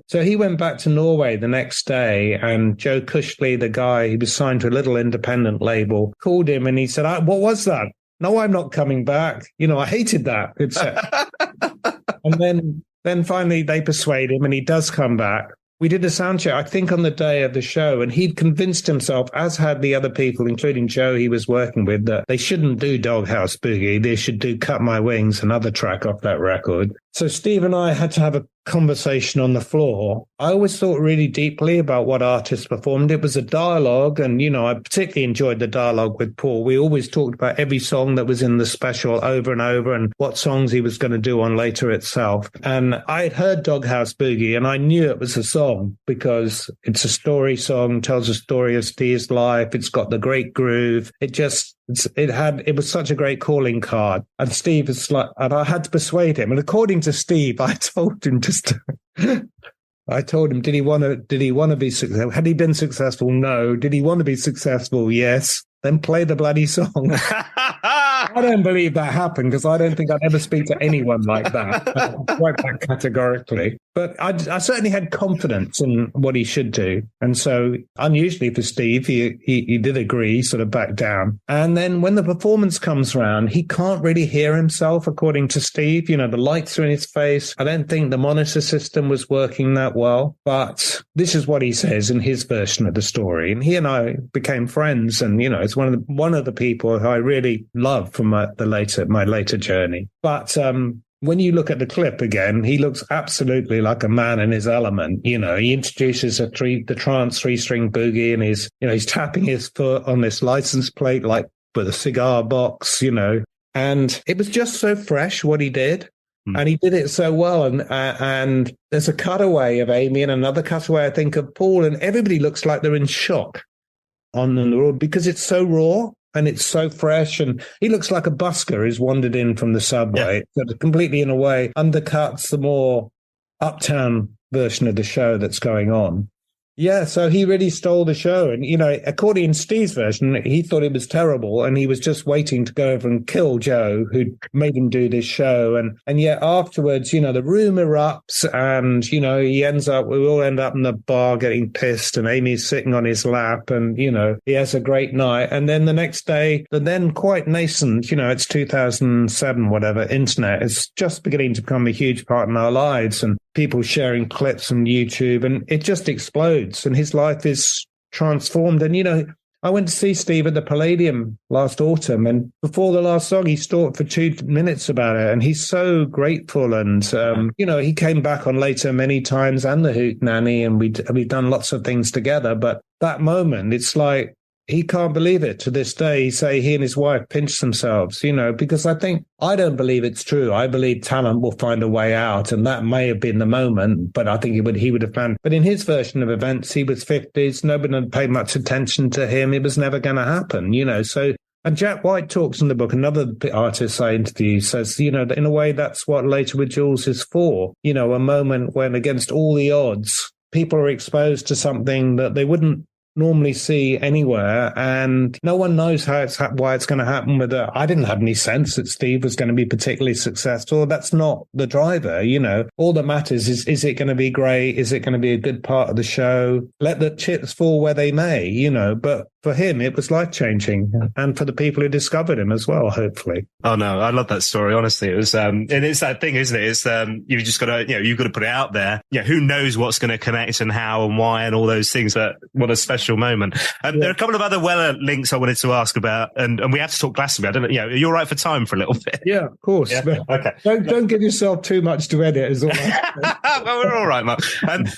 So he went back to Norway the next day, and Joe Cushley, the guy, he was signed to a little independent label, called him and he said, what was that? No, I'm not coming back. I hated that. And then finally they persuade him, and he does come back. We did a sound check, I think, on the day of the show, and he'd convinced himself, as had the other people, including Joe he was working with, that they shouldn't do Doghouse Boogie. They should do Cut My Wings, another track off that record. So Steve and I had to have a conversation on the floor. I always thought really deeply about what artists performed. It was a dialogue, and, I particularly enjoyed the dialogue with Paul. We always talked about every song that was in the special over and over and what songs he was going to do on Later itself. And I had heard Doghouse Boogie, and I knew it was a song because it's a story song, tells a story of Steve's life. It's got the great groove. It was such a great calling card. And Steve was like, and I had to persuade him. And according to Steve, I told him, did he want to be successful? Had he been successful? No. Did he want to be successful? Yes. Then play the bloody song. I don't believe that happened because I don't think I'd ever speak to anyone like that, quite that categorically. But I certainly had confidence in what he should do. And so, unusually for Steve, he did agree, sort of back down. And then when the performance comes round, he can't really hear himself, according to Steve. The lights are in his face. I don't think the monitor system was working that well. But this is what he says in his version of the story. And he and I became friends. And, it's one of the people who I really love from my later journey. But when you look at the clip again, he looks absolutely like a man in his element. He introduces the trance 3-string boogie, and he's tapping his foot on this license plate like with a cigar box, and it was just so fresh what he did. And he did it so well. And there's a cutaway of Amy and another cutaway, I think, of Paul, and everybody looks like they're in shock on the road because it's so raw. And it's so fresh, and he looks like a busker who's wandered in from the subway. Yeah. So completely, in a way, undercuts the more uptown version of the show that's going on. Yeah, so he really stole the show. And, according to Steve's version, he thought it was terrible, and he was just waiting to go over and kill Joe, who made him do this show. And yet afterwards, the room erupts, and, we all end up in the bar getting pissed, and Amy's sitting on his lap, and, he has a great night. And then the next day, the then quite nascent, it's 2007, whatever, internet is just beginning to become a huge part in our lives, and people sharing clips on YouTube, and it just explodes. And his life is transformed. And, I went to see Steve at the Palladium last autumn, and before the last song, he talked for 2 minutes about it. And he's so grateful. And, he came back on Later many times, and the Hootenanny, and we've done lots of things together. But that moment, it's like, he can't believe it to this day. He and his wife pinched themselves, because I don't believe it's true. I believe talent will find a way out, and that may have been the moment, but I think he would have found. But in his version of events, he was 50s. Nobody had paid much attention to him. It was never going to happen, So, and Jack White talks in the book, another artist I interview, says, in a way, that's what Later with Jools is for. A moment when, against all the odds, people are exposed to something that they wouldn't normally see anywhere, and no one knows why it's going to happen with it. I didn't have any sense that Steve was going to be particularly successful. That's not the driver, All that matters is it going to be great? Is it going to be a good part of the show? Let the chips fall where they may, But for him, it was life-changing, and for the people who discovered him as well, hopefully. Oh, no, I love that story, honestly. It was, and it's that thing, isn't it? It's, you've just got to, you've got to put it out there. Who knows what's going to connect and how and why and all those things, but what a special moment. There are a couple of other Weller links I wanted to ask about, and we have to talk Glastonbury. I don't know, are you all right for time for a little bit? Yeah, of course. Yeah? Okay. Don't give yourself too much to edit as well. Well, we're all right, Mark.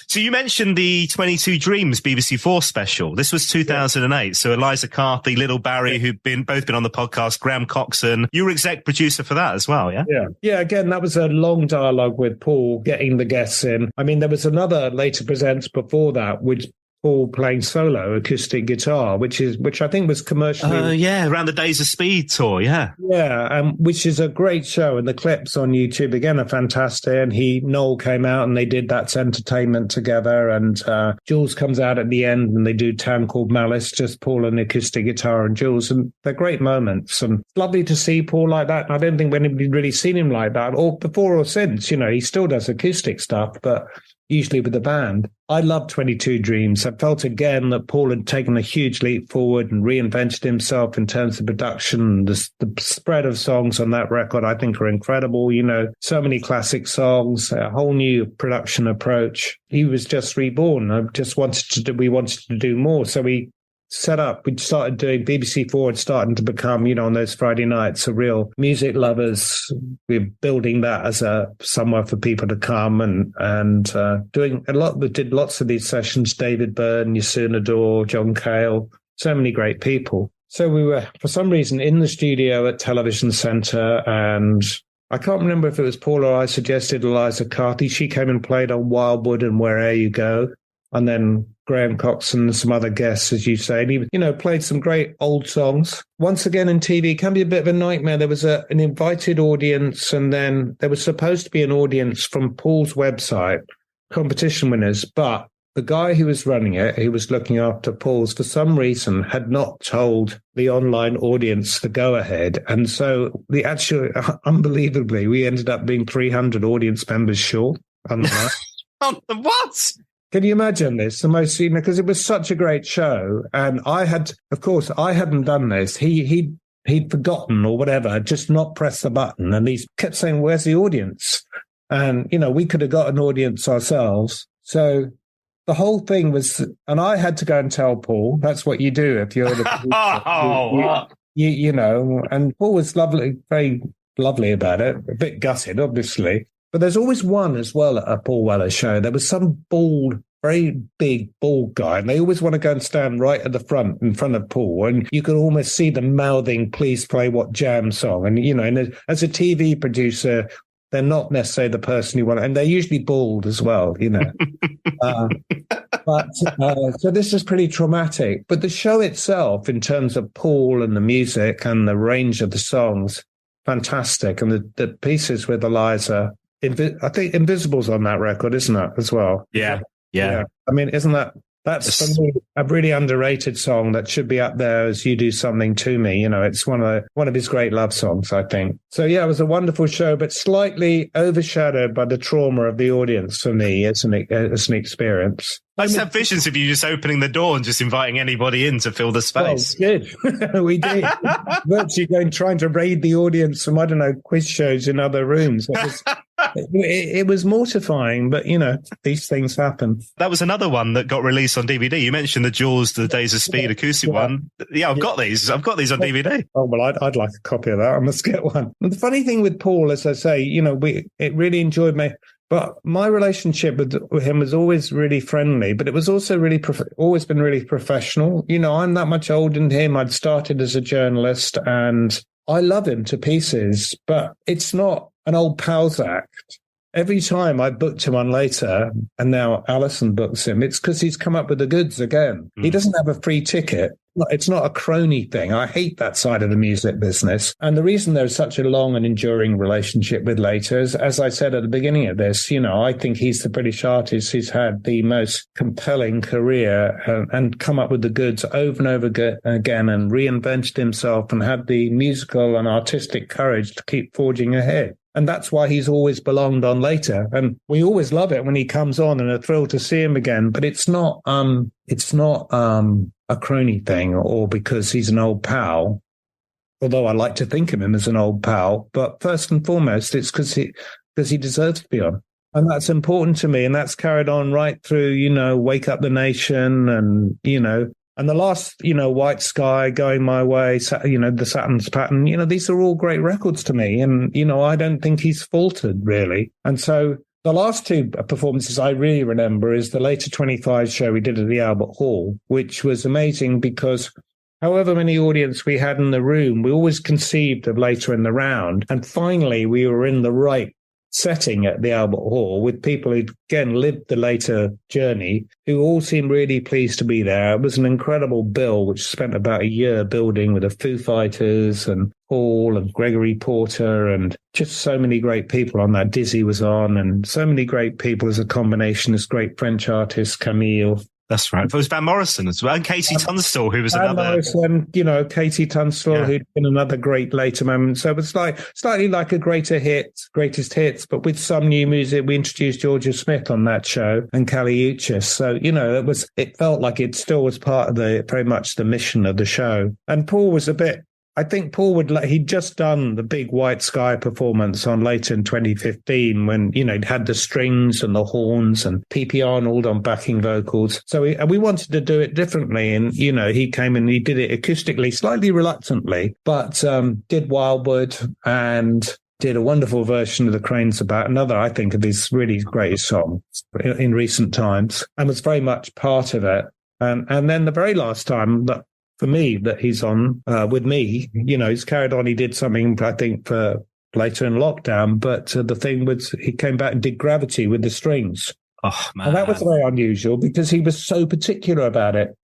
So you mentioned the 22 Dreams BBC4 special. This was 2008. So Eliza Carthy, Little Barry, who've both been on the podcast, Graham Coxon. You were exec producer for that as well, yeah? Yeah, again, that was a long dialogue with Paul, getting the guests in. I mean, there was another Later Presents before that, which Paul playing solo acoustic guitar, which I think was commercially. Around the Days of Speed tour, yeah. Yeah, which is a great show, and the clips on YouTube again are fantastic. And Noel came out and they did That's Entertainment together, and Jools comes out at the end and they do Town Called Malice, just Paul and acoustic guitar and Jools, and they're great moments. And it's lovely to see Paul like that. And I don't think anybody's really seen him like that, or before or since. He still does acoustic stuff, but usually with the band. I loved 22 Dreams. I felt again that Paul had taken a huge leap forward and reinvented himself in terms of production. The spread of songs on that record, I think, are incredible. You know, so many classic songs, a whole new production approach. He was just reborn. We wanted to do more. So we started doing BBC Four and starting to become, you know, on those Friday nights, a real music lovers. We're building that as somewhere for people to come and doing a lot. We did lots of these sessions, David Byrne, Yasun Adore, John Cale, so many great people. So we were, for some reason, in the studio at Television Centre, and I can't remember if it was Paul or I suggested Eliza Carthy. She came and played on Wildwood and Where'er You Go. And then Graham Coxon and some other guests, as you say. And he, you know, played some great old songs. Once again, in TV, it can be a bit of a nightmare. There was an invited audience, and then there was supposed to be an audience from Paul's website, competition winners. But the guy who was running it, who was looking after Paul's, for some reason, had not told the online audience the go-ahead. And so unbelievably, we ended up being 300 audience members short on the night. What? Can you imagine this? The most, you know, because it was such a great show. And I hadn't done this. He'd forgotten or whatever, just not pressed the button. And he kept saying, where's the audience? And, you know, we could have got an audience ourselves. So the whole thing was, and I had to go and tell Paul, that's what you do if you're the producer. You know, and Paul was lovely, very lovely about it, a bit gutted, obviously. But there's always one as well at a Paul Weller show. There was some bald, very big bald guy, and they always want to go and stand right at the front, in front of Paul. And you could almost see them mouthing, please play what Jam song. And, you know, and as a TV producer, they're not necessarily the person you want. And they're usually bald as well, you know. So this is pretty traumatic. But the show itself, in terms of Paul and the music and the range of the songs, fantastic. And the pieces with Eliza, I think Invisible's on that record, isn't it, as well? Yeah. I mean, that's for me a really underrated song that should be up there as You Do Something to Me. You know, it's one of his great love songs, I think. So yeah, it was a wonderful show, but slightly overshadowed by the trauma of the audience for me as an experience. I just have visions of you just opening the door and just inviting anybody in to fill the space. Oh, good. We did. Virtually trying to raid the audience from, I don't know, quiz shows in other rooms. It was mortifying, but, you know, these things happen. That was another one that got released on DVD. You mentioned the Jools, the Days of Speed acoustic one. Yeah, I've got these on DVD. Oh, well, I'd like a copy of that. I must get one. And the funny thing with Paul, as I say, you know, it really enjoyed me. But my relationship with him was always really friendly, but it was also always been really professional. You know, I'm that much older than him. I'd started as a journalist and I love him to pieces, but it's not an old pals act. Every time I booked him on later, and now Alison books him, it's because he's come up with the goods again. He doesn't have a free ticket. It's not a crony thing. I hate that side of the music business. And the reason there's such a long and enduring relationship with Later is, as I said at the beginning of this, you know, I think he's the British artist who's had the most compelling career and come up with the goods over and over again and reinvented himself and had the musical and artistic courage to keep forging ahead. And that's why he's always belonged on Later. And we always love it when he comes on and are thrilled to see him again. But it's not a crony thing or because he's an old pal, although I like to think of him as an old pal. But first and foremost, it's because he deserves to be on. And that's important to me. And that's carried on right through, you know, Wake Up the Nation and, you know, and the last, you know, White Sky, Going My Way, you know, the Saturn's Pattern, you know, these are all great records to me. And, you know, I don't think he's faltered really. And so the last two performances I really remember is the Later 25 show we did at the Albert Hall, which was amazing because however many audience we had in the room, we always conceived of Later in the round. And finally, we were in the right setting at the Albert Hall with people who, again, lived the Later journey, who all seemed really pleased to be there. It was an incredible bill, which spent about a year building with the Foo Fighters and Paul and Gregory Porter and just so many great people on that. Dizzy was on and so many great people as a combination, as great French artists, Camille, That's right. It was Van Morrison as well, and Katie Tunstall, who was Van another. Morrison, Katie Tunstall, who'd been another great later moment. So it's slightly like a greatest hits, but with some new music. We introduced Georgia Smith on that show and Kali Uchis. So, it felt like it still was part of very much the mission of the show. And Paul was I think Paul he'd just done the big White Sky performance on later in 2015 when, he'd had the strings and the horns and P.P. Arnold on backing vocals. So we wanted to do it differently. And, he came and he did it acoustically, slightly reluctantly, but did Wildwood and did a wonderful version of The Cranes About, another, I think, of his really great songs in recent times, and was very much part of it. And then the very last time that, for me, that he's on with me, he's carried on. He did something, I think, for later in lockdown, but the thing was he came back and did Gravity with the strings. Oh, man. And that was very unusual because he was so particular about it.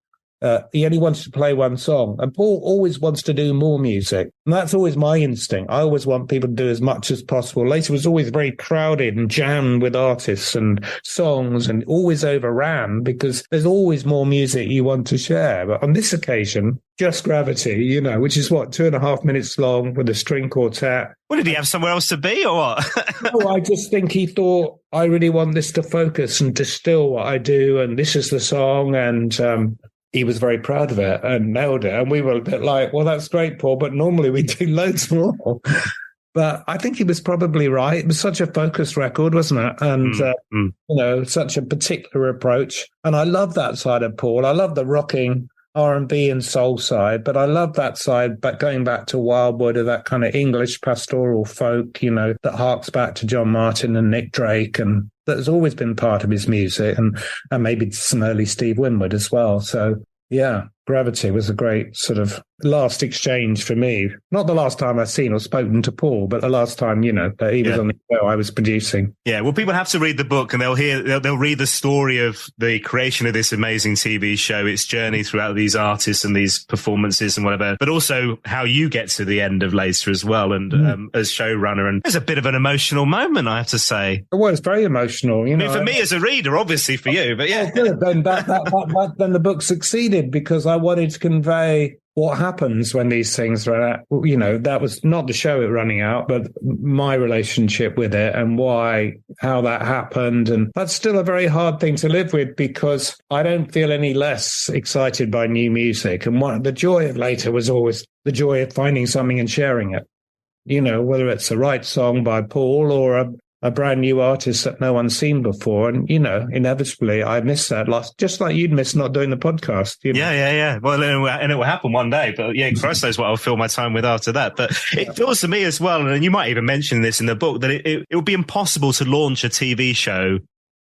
He only wants to play one song. And Paul always wants to do more music. And that's always my instinct. I always want people to do as much as possible. Later was always very crowded and jammed with artists and songs and always overran because there's always more music you want to share. But on this occasion, just Gravity, which is 2.5 minutes long with a string quartet. What, did he have somewhere else to be or what? No, I just think he thought, I really want this to focus and distill what I do. And this is the song. And, he was very proud of it and nailed it. And we were a bit like, well, that's great, Paul, but normally we do loads more. But I think he was probably right. It was such a focused record, wasn't it? And, such a particular approach. And I love that side of Paul. I love the rocking R&B and soul side, but I love that side, but going back to Wildwood, of that kind of English pastoral folk, that harks back to John Martin and Nick Drake, and that has always been part of his music, and maybe some early Steve Winwood as well. So, yeah, Gravity was a great sort of last exchange for me. Not the last time I've seen or spoken to Paul, but the last time, that he was on the show I was producing. Yeah, well, people have to read the book and they'll read the story of the creation of this amazing TV show, its journey throughout these artists and these performances and whatever, but also how you get to the end of later as well. And as showrunner, and there's a bit of an emotional moment, I have to say. Well, it's very emotional. I mean, for me as a reader, obviously for you, but yeah. Good. Then then the book succeeded because I wanted to convey what happens when these things run out. That was not the show it running out, but my relationship with it and how that happened. And that's still a very hard thing to live with because I don't feel any less excited by new music. And the joy of later was always the joy of finding something and sharing it. Whether it's the right song by Paul or a brand new artist that no one's seen before. And, inevitably I miss that just like you'd miss not doing the podcast. Yeah. Well, and it will happen one day, but yeah, Christ knows what I'll fill my time with after that. But it feels to me as well, and you might even mention this in the book, that it would be impossible to launch a TV show,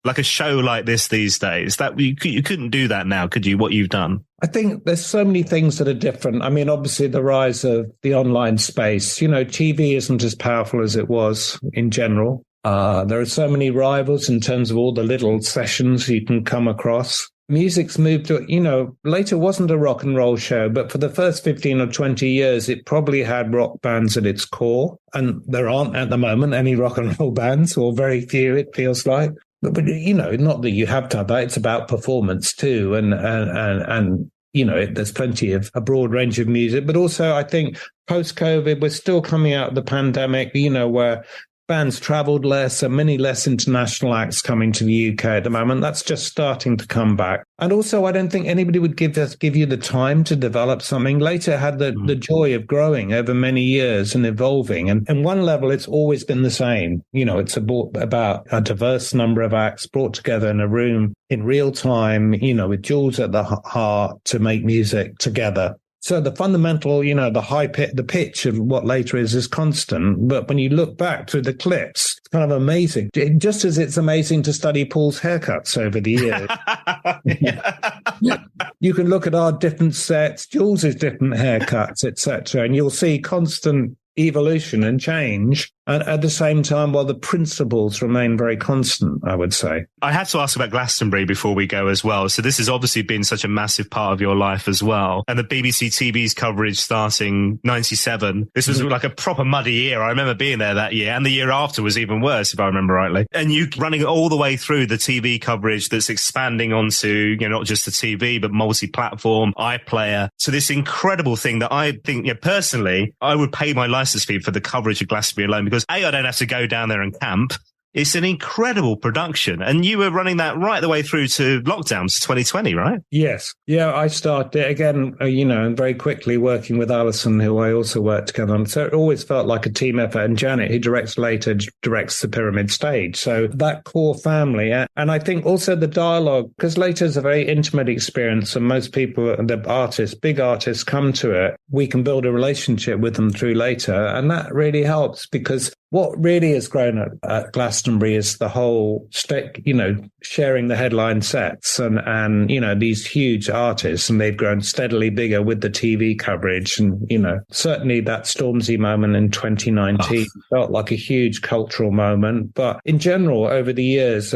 like a show like this these days. That you couldn't do that now, could you, what you've done? I think there's so many things that are different. I mean, obviously the rise of the online space, TV isn't as powerful as it was in general. There are so many rivals in terms of all the little sessions you can come across. Music's moved to, later wasn't a rock and roll show, but for the first 15 or 20 years, it probably had rock bands at its core. And there aren't at the moment any rock and roll bands, or very few, it feels like. But not that you have to have that. It's about performance too. And there's plenty of a broad range of music. But also, I think post-COVID, we're still coming out of the pandemic, where bands travelled less and many less international acts coming to the UK at the moment. That's just starting to come back. And also, I don't think anybody would give you the time to develop something. Later had the joy of growing over many years and evolving. And one level, it's always been the same. It's about a diverse number of acts brought together in a room in real time, with Jools at the heart to make music together. So the fundamental, the pitch of what later is constant. But when you look back through the clips, it's kind of amazing. Just as it's amazing to study Paul's haircuts over the years. You can look at our different sets, Jools' different haircuts, etc., and you'll see constant evolution and change. And at the same time, while the principles remain very constant, I would say. I had to ask about Glastonbury before we go as well. So this has obviously been such a massive part of your life as well. And the BBC TV's coverage starting 97. This was like a proper muddy year. I remember being there that year. And the year after was even worse, if I remember rightly. And you running it all the way through the TV coverage that's expanding onto, not just the TV, but multi-platform, iPlayer. So this incredible thing that I think, personally, I would pay my license fee for the coverage of Glastonbury alone, because I don't have to go down there and camp. It's an incredible production. And you were running that right the way through to lockdowns 2020, right? Yes. Yeah, I started again, very quickly working with Alison, who I also worked together on. So it always felt like a team effort. And Janet, who directs later, directs the Pyramid Stage. So that core family. And I think also the dialogue, because later is a very intimate experience. And most people, the artists, big artists come to it. We can build a relationship with them through later. And that really helps, because what really has grown at Glastonbury is the whole sharing the headline sets and these huge artists, and they've grown steadily bigger with the TV coverage. And, certainly that Stormzy moment in 2019 felt like a huge cultural moment. But in general, over the years,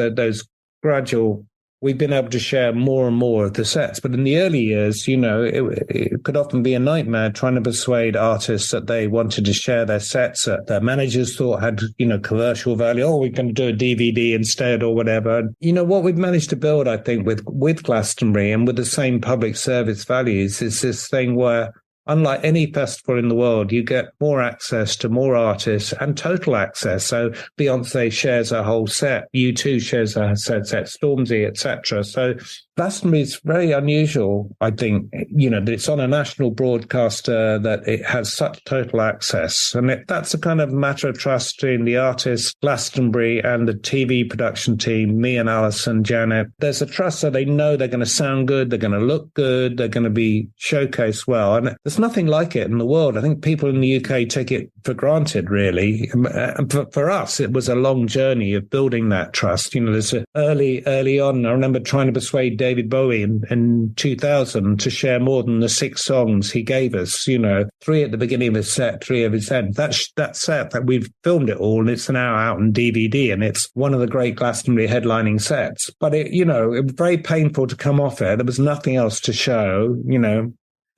we've been able to share more and more of the sets. But in the early years, it could often be a nightmare trying to persuade artists that they wanted to share their sets that their managers thought had, commercial value. Oh, we're going to do a DVD instead or whatever. What we've managed to build, I think, with Glastonbury and with the same public service values is this thing where, unlike any festival in the world, you get more access to more artists and total access. So Beyonce shares her whole set, U2 shares her set, Stormzy, etc. So Glastonbury is very unusual, I think, that it's on a national broadcaster, that it has such total access. And that's a kind of matter of trust between the artist, Glastonbury, and the TV production team, me and Alison, Janet. There's a trust, so they know they're going to sound good, they're going to look good, they're going to be showcased well. And there's nothing like it in the world. I think people in the UK take it for granted, really. And for us, it was a long journey of building that trust. There's early on, I remember trying to persuade David Bowie in 2000 to share more than the 6 songs he gave us, 3 at the beginning of his set, 3 of his end. That set that we've filmed it all, and it's now out on DVD, and it's one of the great Glastonbury headlining sets. But it was very painful to come off it. There was nothing else to show,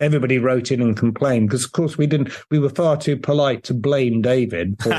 Everybody wrote in and complained because, of course, we were far too polite to blame David for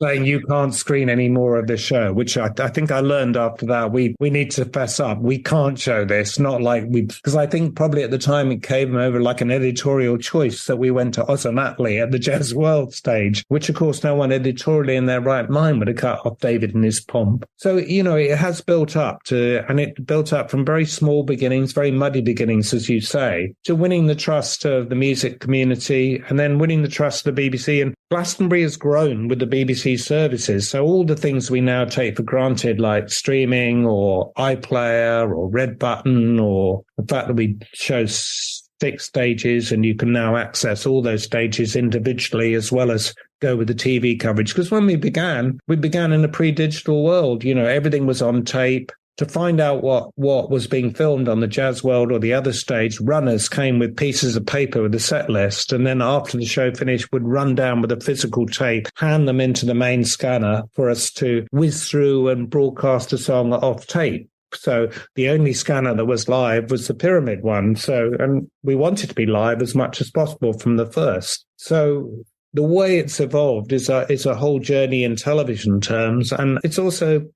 saying you can't screen any more of the show, which I think I learned after that. We need to fess up. We can't show this, because I think probably at the time it came over like an editorial choice that we went to Ozomatli at the Jazz World stage, which, of course, no one editorially in their right mind would have cut off David and his pomp. So, it has built up and it built up from very small beginnings, very muddy beginnings, as you say, to winning the trust of the music community and then winning the trust of the BBC. And Glastonbury has grown with the BBC services. So all the things we now take for granted, like streaming or iPlayer or Red Button, or the fact that we show 6 stages and you can now access all those stages individually as well as go with the TV coverage. Because when we began in a pre-digital world. Everything was on tape. To find out what was being filmed on the Jazz World or the other stage, runners came with pieces of paper with a set list, and then after the show finished would run down with a physical tape, hand them into the main scanner for us to whiz through and broadcast a song off tape. So the only scanner that was live was the Pyramid one. And we wanted to be live as much as possible from the first. So the way it's evolved is a whole journey in television terms, and it's also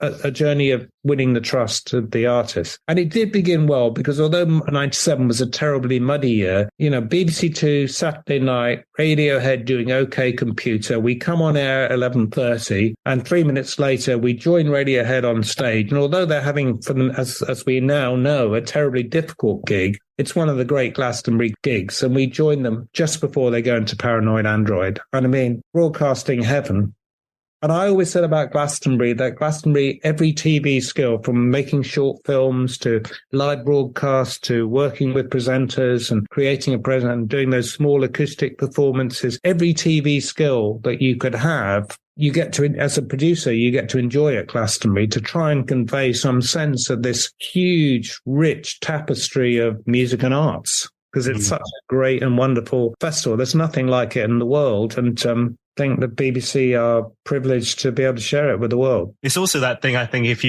a journey of winning the trust of the artist. And it did begin well, because although 97 was a terribly muddy year, BBC Two, Saturday night, Radiohead doing OK Computer, we come on air at 11:30, and 3 minutes later we join Radiohead on stage. And although they're having, for them, as we now know, a terribly difficult gig, it's one of the great Glastonbury gigs, and we join them just before they go into Paranoid Android. And I mean, broadcasting heaven. And I always said about Glastonbury that Glastonbury, every TV skill, from making short films to live broadcasts to working with presenters and creating a present and doing those small acoustic performances, every TV skill that you could have, you get to, as a producer, you get to enjoy at Glastonbury, to try and convey some sense of this huge, rich tapestry of music and arts. because it's such a great and wonderful festival. There's nothing like it in the world. And I think the BBC are privileged to be able to share it with the world. It's also that thing, I think, if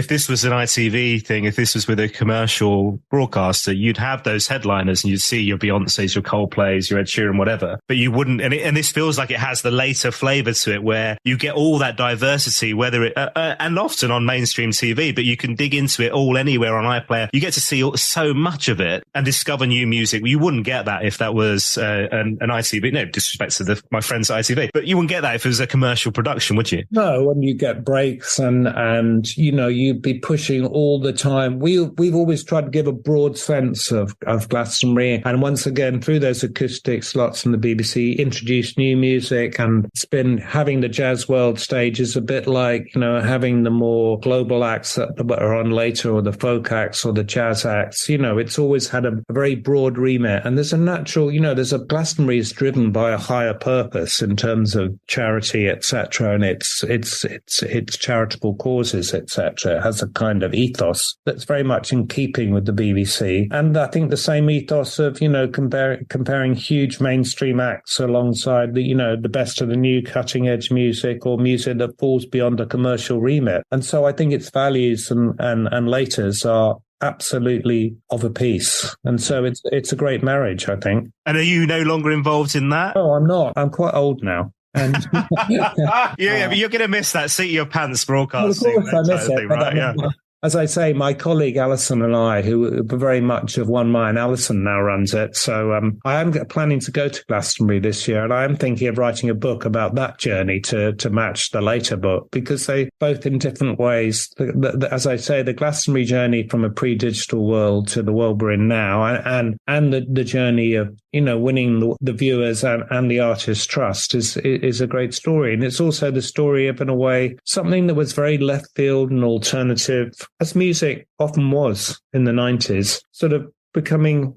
this was an ITV thing, if this was with a commercial broadcaster, you'd have those headliners and you'd see your Beyoncé's, your Coldplay's, your Ed Sheeran, whatever. But you wouldn't, and this feels like it has the later flavour to it, where you get all that diversity, whether it, and often on mainstream TV, but you can dig into it all anywhere on iPlayer. You get to see so much of it and discover new music. You wouldn't get that if that was an ITV. No disrespect to my friends at ITV, but you wouldn't get that if it was a commercial production, would you? No, when you get breaks and you'd be pushing all the time. We've always tried to give a broad sense of Glastonbury, and once again through those acoustic slots in the BBC, introduce new music, and it's been having the jazz world stage is a bit like having the more global acts that are on later, or the folk acts or the jazz acts. It's always had a very broad remit, and there's a natural, Glastonbury is driven by a higher purpose in terms of charity, etc., and it's charitable causes, etc. It has a kind of ethos that's very much in keeping with the BBC, and I think the same ethos of comparing huge mainstream acts alongside the best of the new cutting edge music, or music that falls beyond a commercial remit. And so I think its values and laters are absolutely of a piece, and so it's a great marriage, I think. And are you no longer involved in that? Oh, I'm not. I'm quite old now. And yeah, but you're going to miss that seat of your pants broadcasting. Well, of course I miss it, right? Yeah. As I say, my colleague Alison and I, who are very much of one mind, Alison now runs it. So I am planning to go to Glastonbury this year, and I am thinking of writing a book about that journey to match the later book, because they both in different ways. As I say, the Glastonbury journey from a pre-digital world to the world we're in now, and the journey of winning the viewers and the artist's trust is a great story. And it's also the story of, in a way, something that was very left field and alternative, as music often was in the 90s, sort of becoming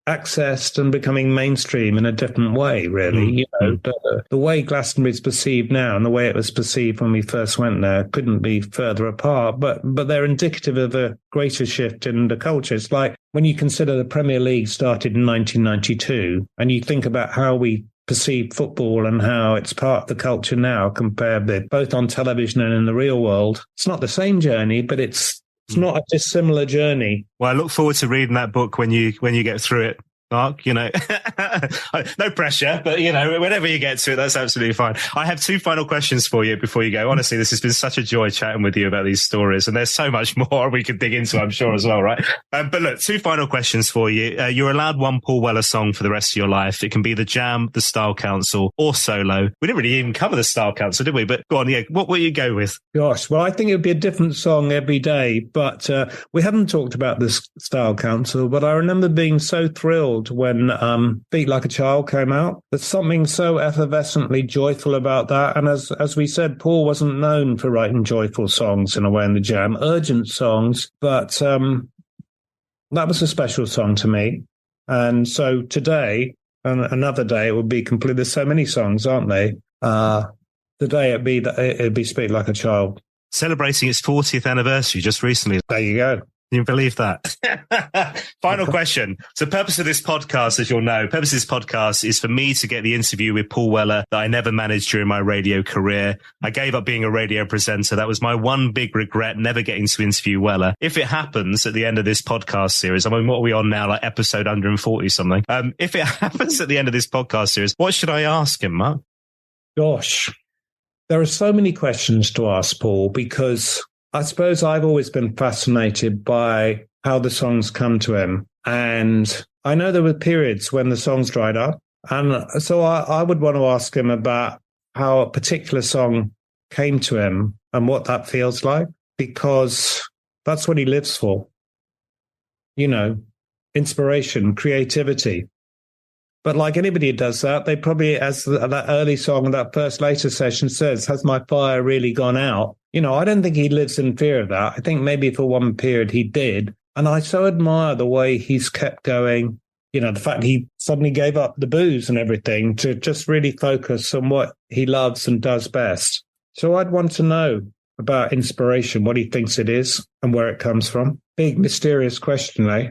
accessed and becoming mainstream in a different way, really. The way Glastonbury is perceived now and the way it was perceived when we first went there couldn't be further apart, but they're indicative of a greater shift in the culture. It's like when you consider the Premier League started in 1992 and you think about how we perceive football and how it's part of the culture now compared with both on television and in the real world. It's not the same journey, but it's not a dissimilar journey. Well, I look forward to reading that book when you get through it, Mark. No pressure, but whenever you get to it, that's absolutely fine. I have two final questions for you before you go. Honestly, this has been such a joy chatting with you about these stories, and there's so much more we could dig into, I'm sure, as well, right? But look, two final questions for you. You're allowed one Paul Weller song for the rest of your life. It can be the Jam, the Style Council, or solo. We didn't really even cover the Style Council, did we? But go on, what will you go with? Gosh, well, I think it would be a different song every day, but we haven't talked about the Style Council, but I remember being so thrilled when Beat Like a Child came out. There's something so effervescently joyful about that. And as we said, Paul wasn't known for writing joyful songs in a way in the Jam, urgent songs, but that was a special song to me. And so today, and another day, it would be complete. There's so many songs, aren't they? The day it'd be Speak Like a Child. Celebrating its 40th anniversary just recently. There you go. Can you believe that? Final question. So the purpose of this podcast, as you'll know, is for me to get the interview with Paul Weller that I never managed during my radio career. I gave up being a radio presenter. That was my one big regret, never getting to interview Weller. If it happens at the end of this podcast series, I mean, what are we on now? Like episode 140 something. If it happens at the end of this podcast series, what should I ask him, Mark? Gosh, there are so many questions to ask Paul, because I suppose I've always been fascinated by how the songs come to him. And I know there were periods when the songs dried up. And so I would want to ask him about how a particular song came to him and what that feels like, because that's what he lives for. Inspiration, creativity. But like anybody who does that, they probably, as that early song, that first later session says, has my fire really gone out? I don't think he lives in fear of that. I think maybe for one period he did. And I so admire the way he's kept going. The fact he suddenly gave up the booze and everything to just really focus on what he loves and does best. So I'd want to know about inspiration, what he thinks it is and where it comes from. Big, mysterious question, eh?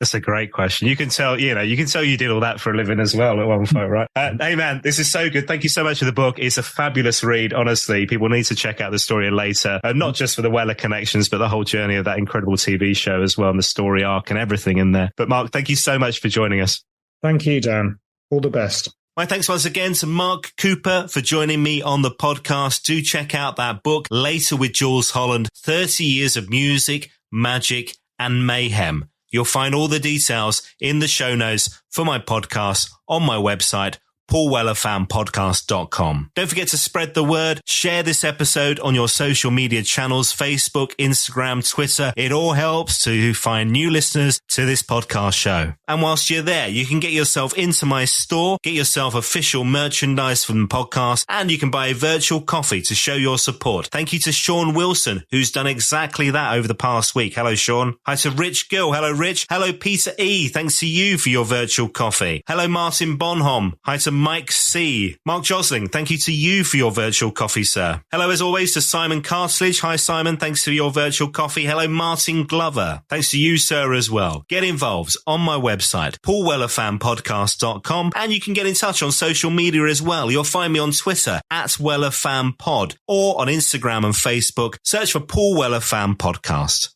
That's a great question. You can tell you did all that for a living as well at one point, right? Hey man, this is so good. Thank you so much for the book. It's a fabulous read. Honestly, people need to check out the story later, not just for the Weller connections, but the whole journey of that incredible TV show as well, and the story arc and everything in there. But Mark, thank you so much for joining us. Thank you, Dan. All the best. My thanks once again to Mark Cooper for joining me on the podcast. Do check out that book, Later with Jools Holland, 30 Years of Music, Magic and Mayhem. You'll find all the details in the show notes for my podcast on my website, paulwellerfanpodcast.com. Don't forget to spread the word. Share this episode on your social media channels, Facebook, Instagram, Twitter. It all helps to find new listeners to this podcast show. And whilst you're there, you can get yourself into my store, get yourself official merchandise from the podcast, and you can buy a virtual coffee to show your support. Thank you to Sean Wilson, who's done exactly that over the past week. Hello, Sean. Hi to Rich Gill. Hello, Rich. Hello, Peter E. Thanks to you for your virtual coffee. Hello, Martin Bonholm. Hi to Mike C. Mark Josling, thank you to you for your virtual coffee, sir. Hello, as always, to Simon Cartledge. Hi, Simon. Thanks for your virtual coffee. Hello, Martin Glover. Thanks to you, sir, as well. Get involved on my website, paulwellerfanpodcast.com, and you can get in touch on social media as well. You'll find me on Twitter, @WellerFanPod, or on Instagram and Facebook. Search for Paul Weller Fan Podcast.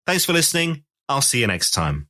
Thanks for listening. I'll see you next time.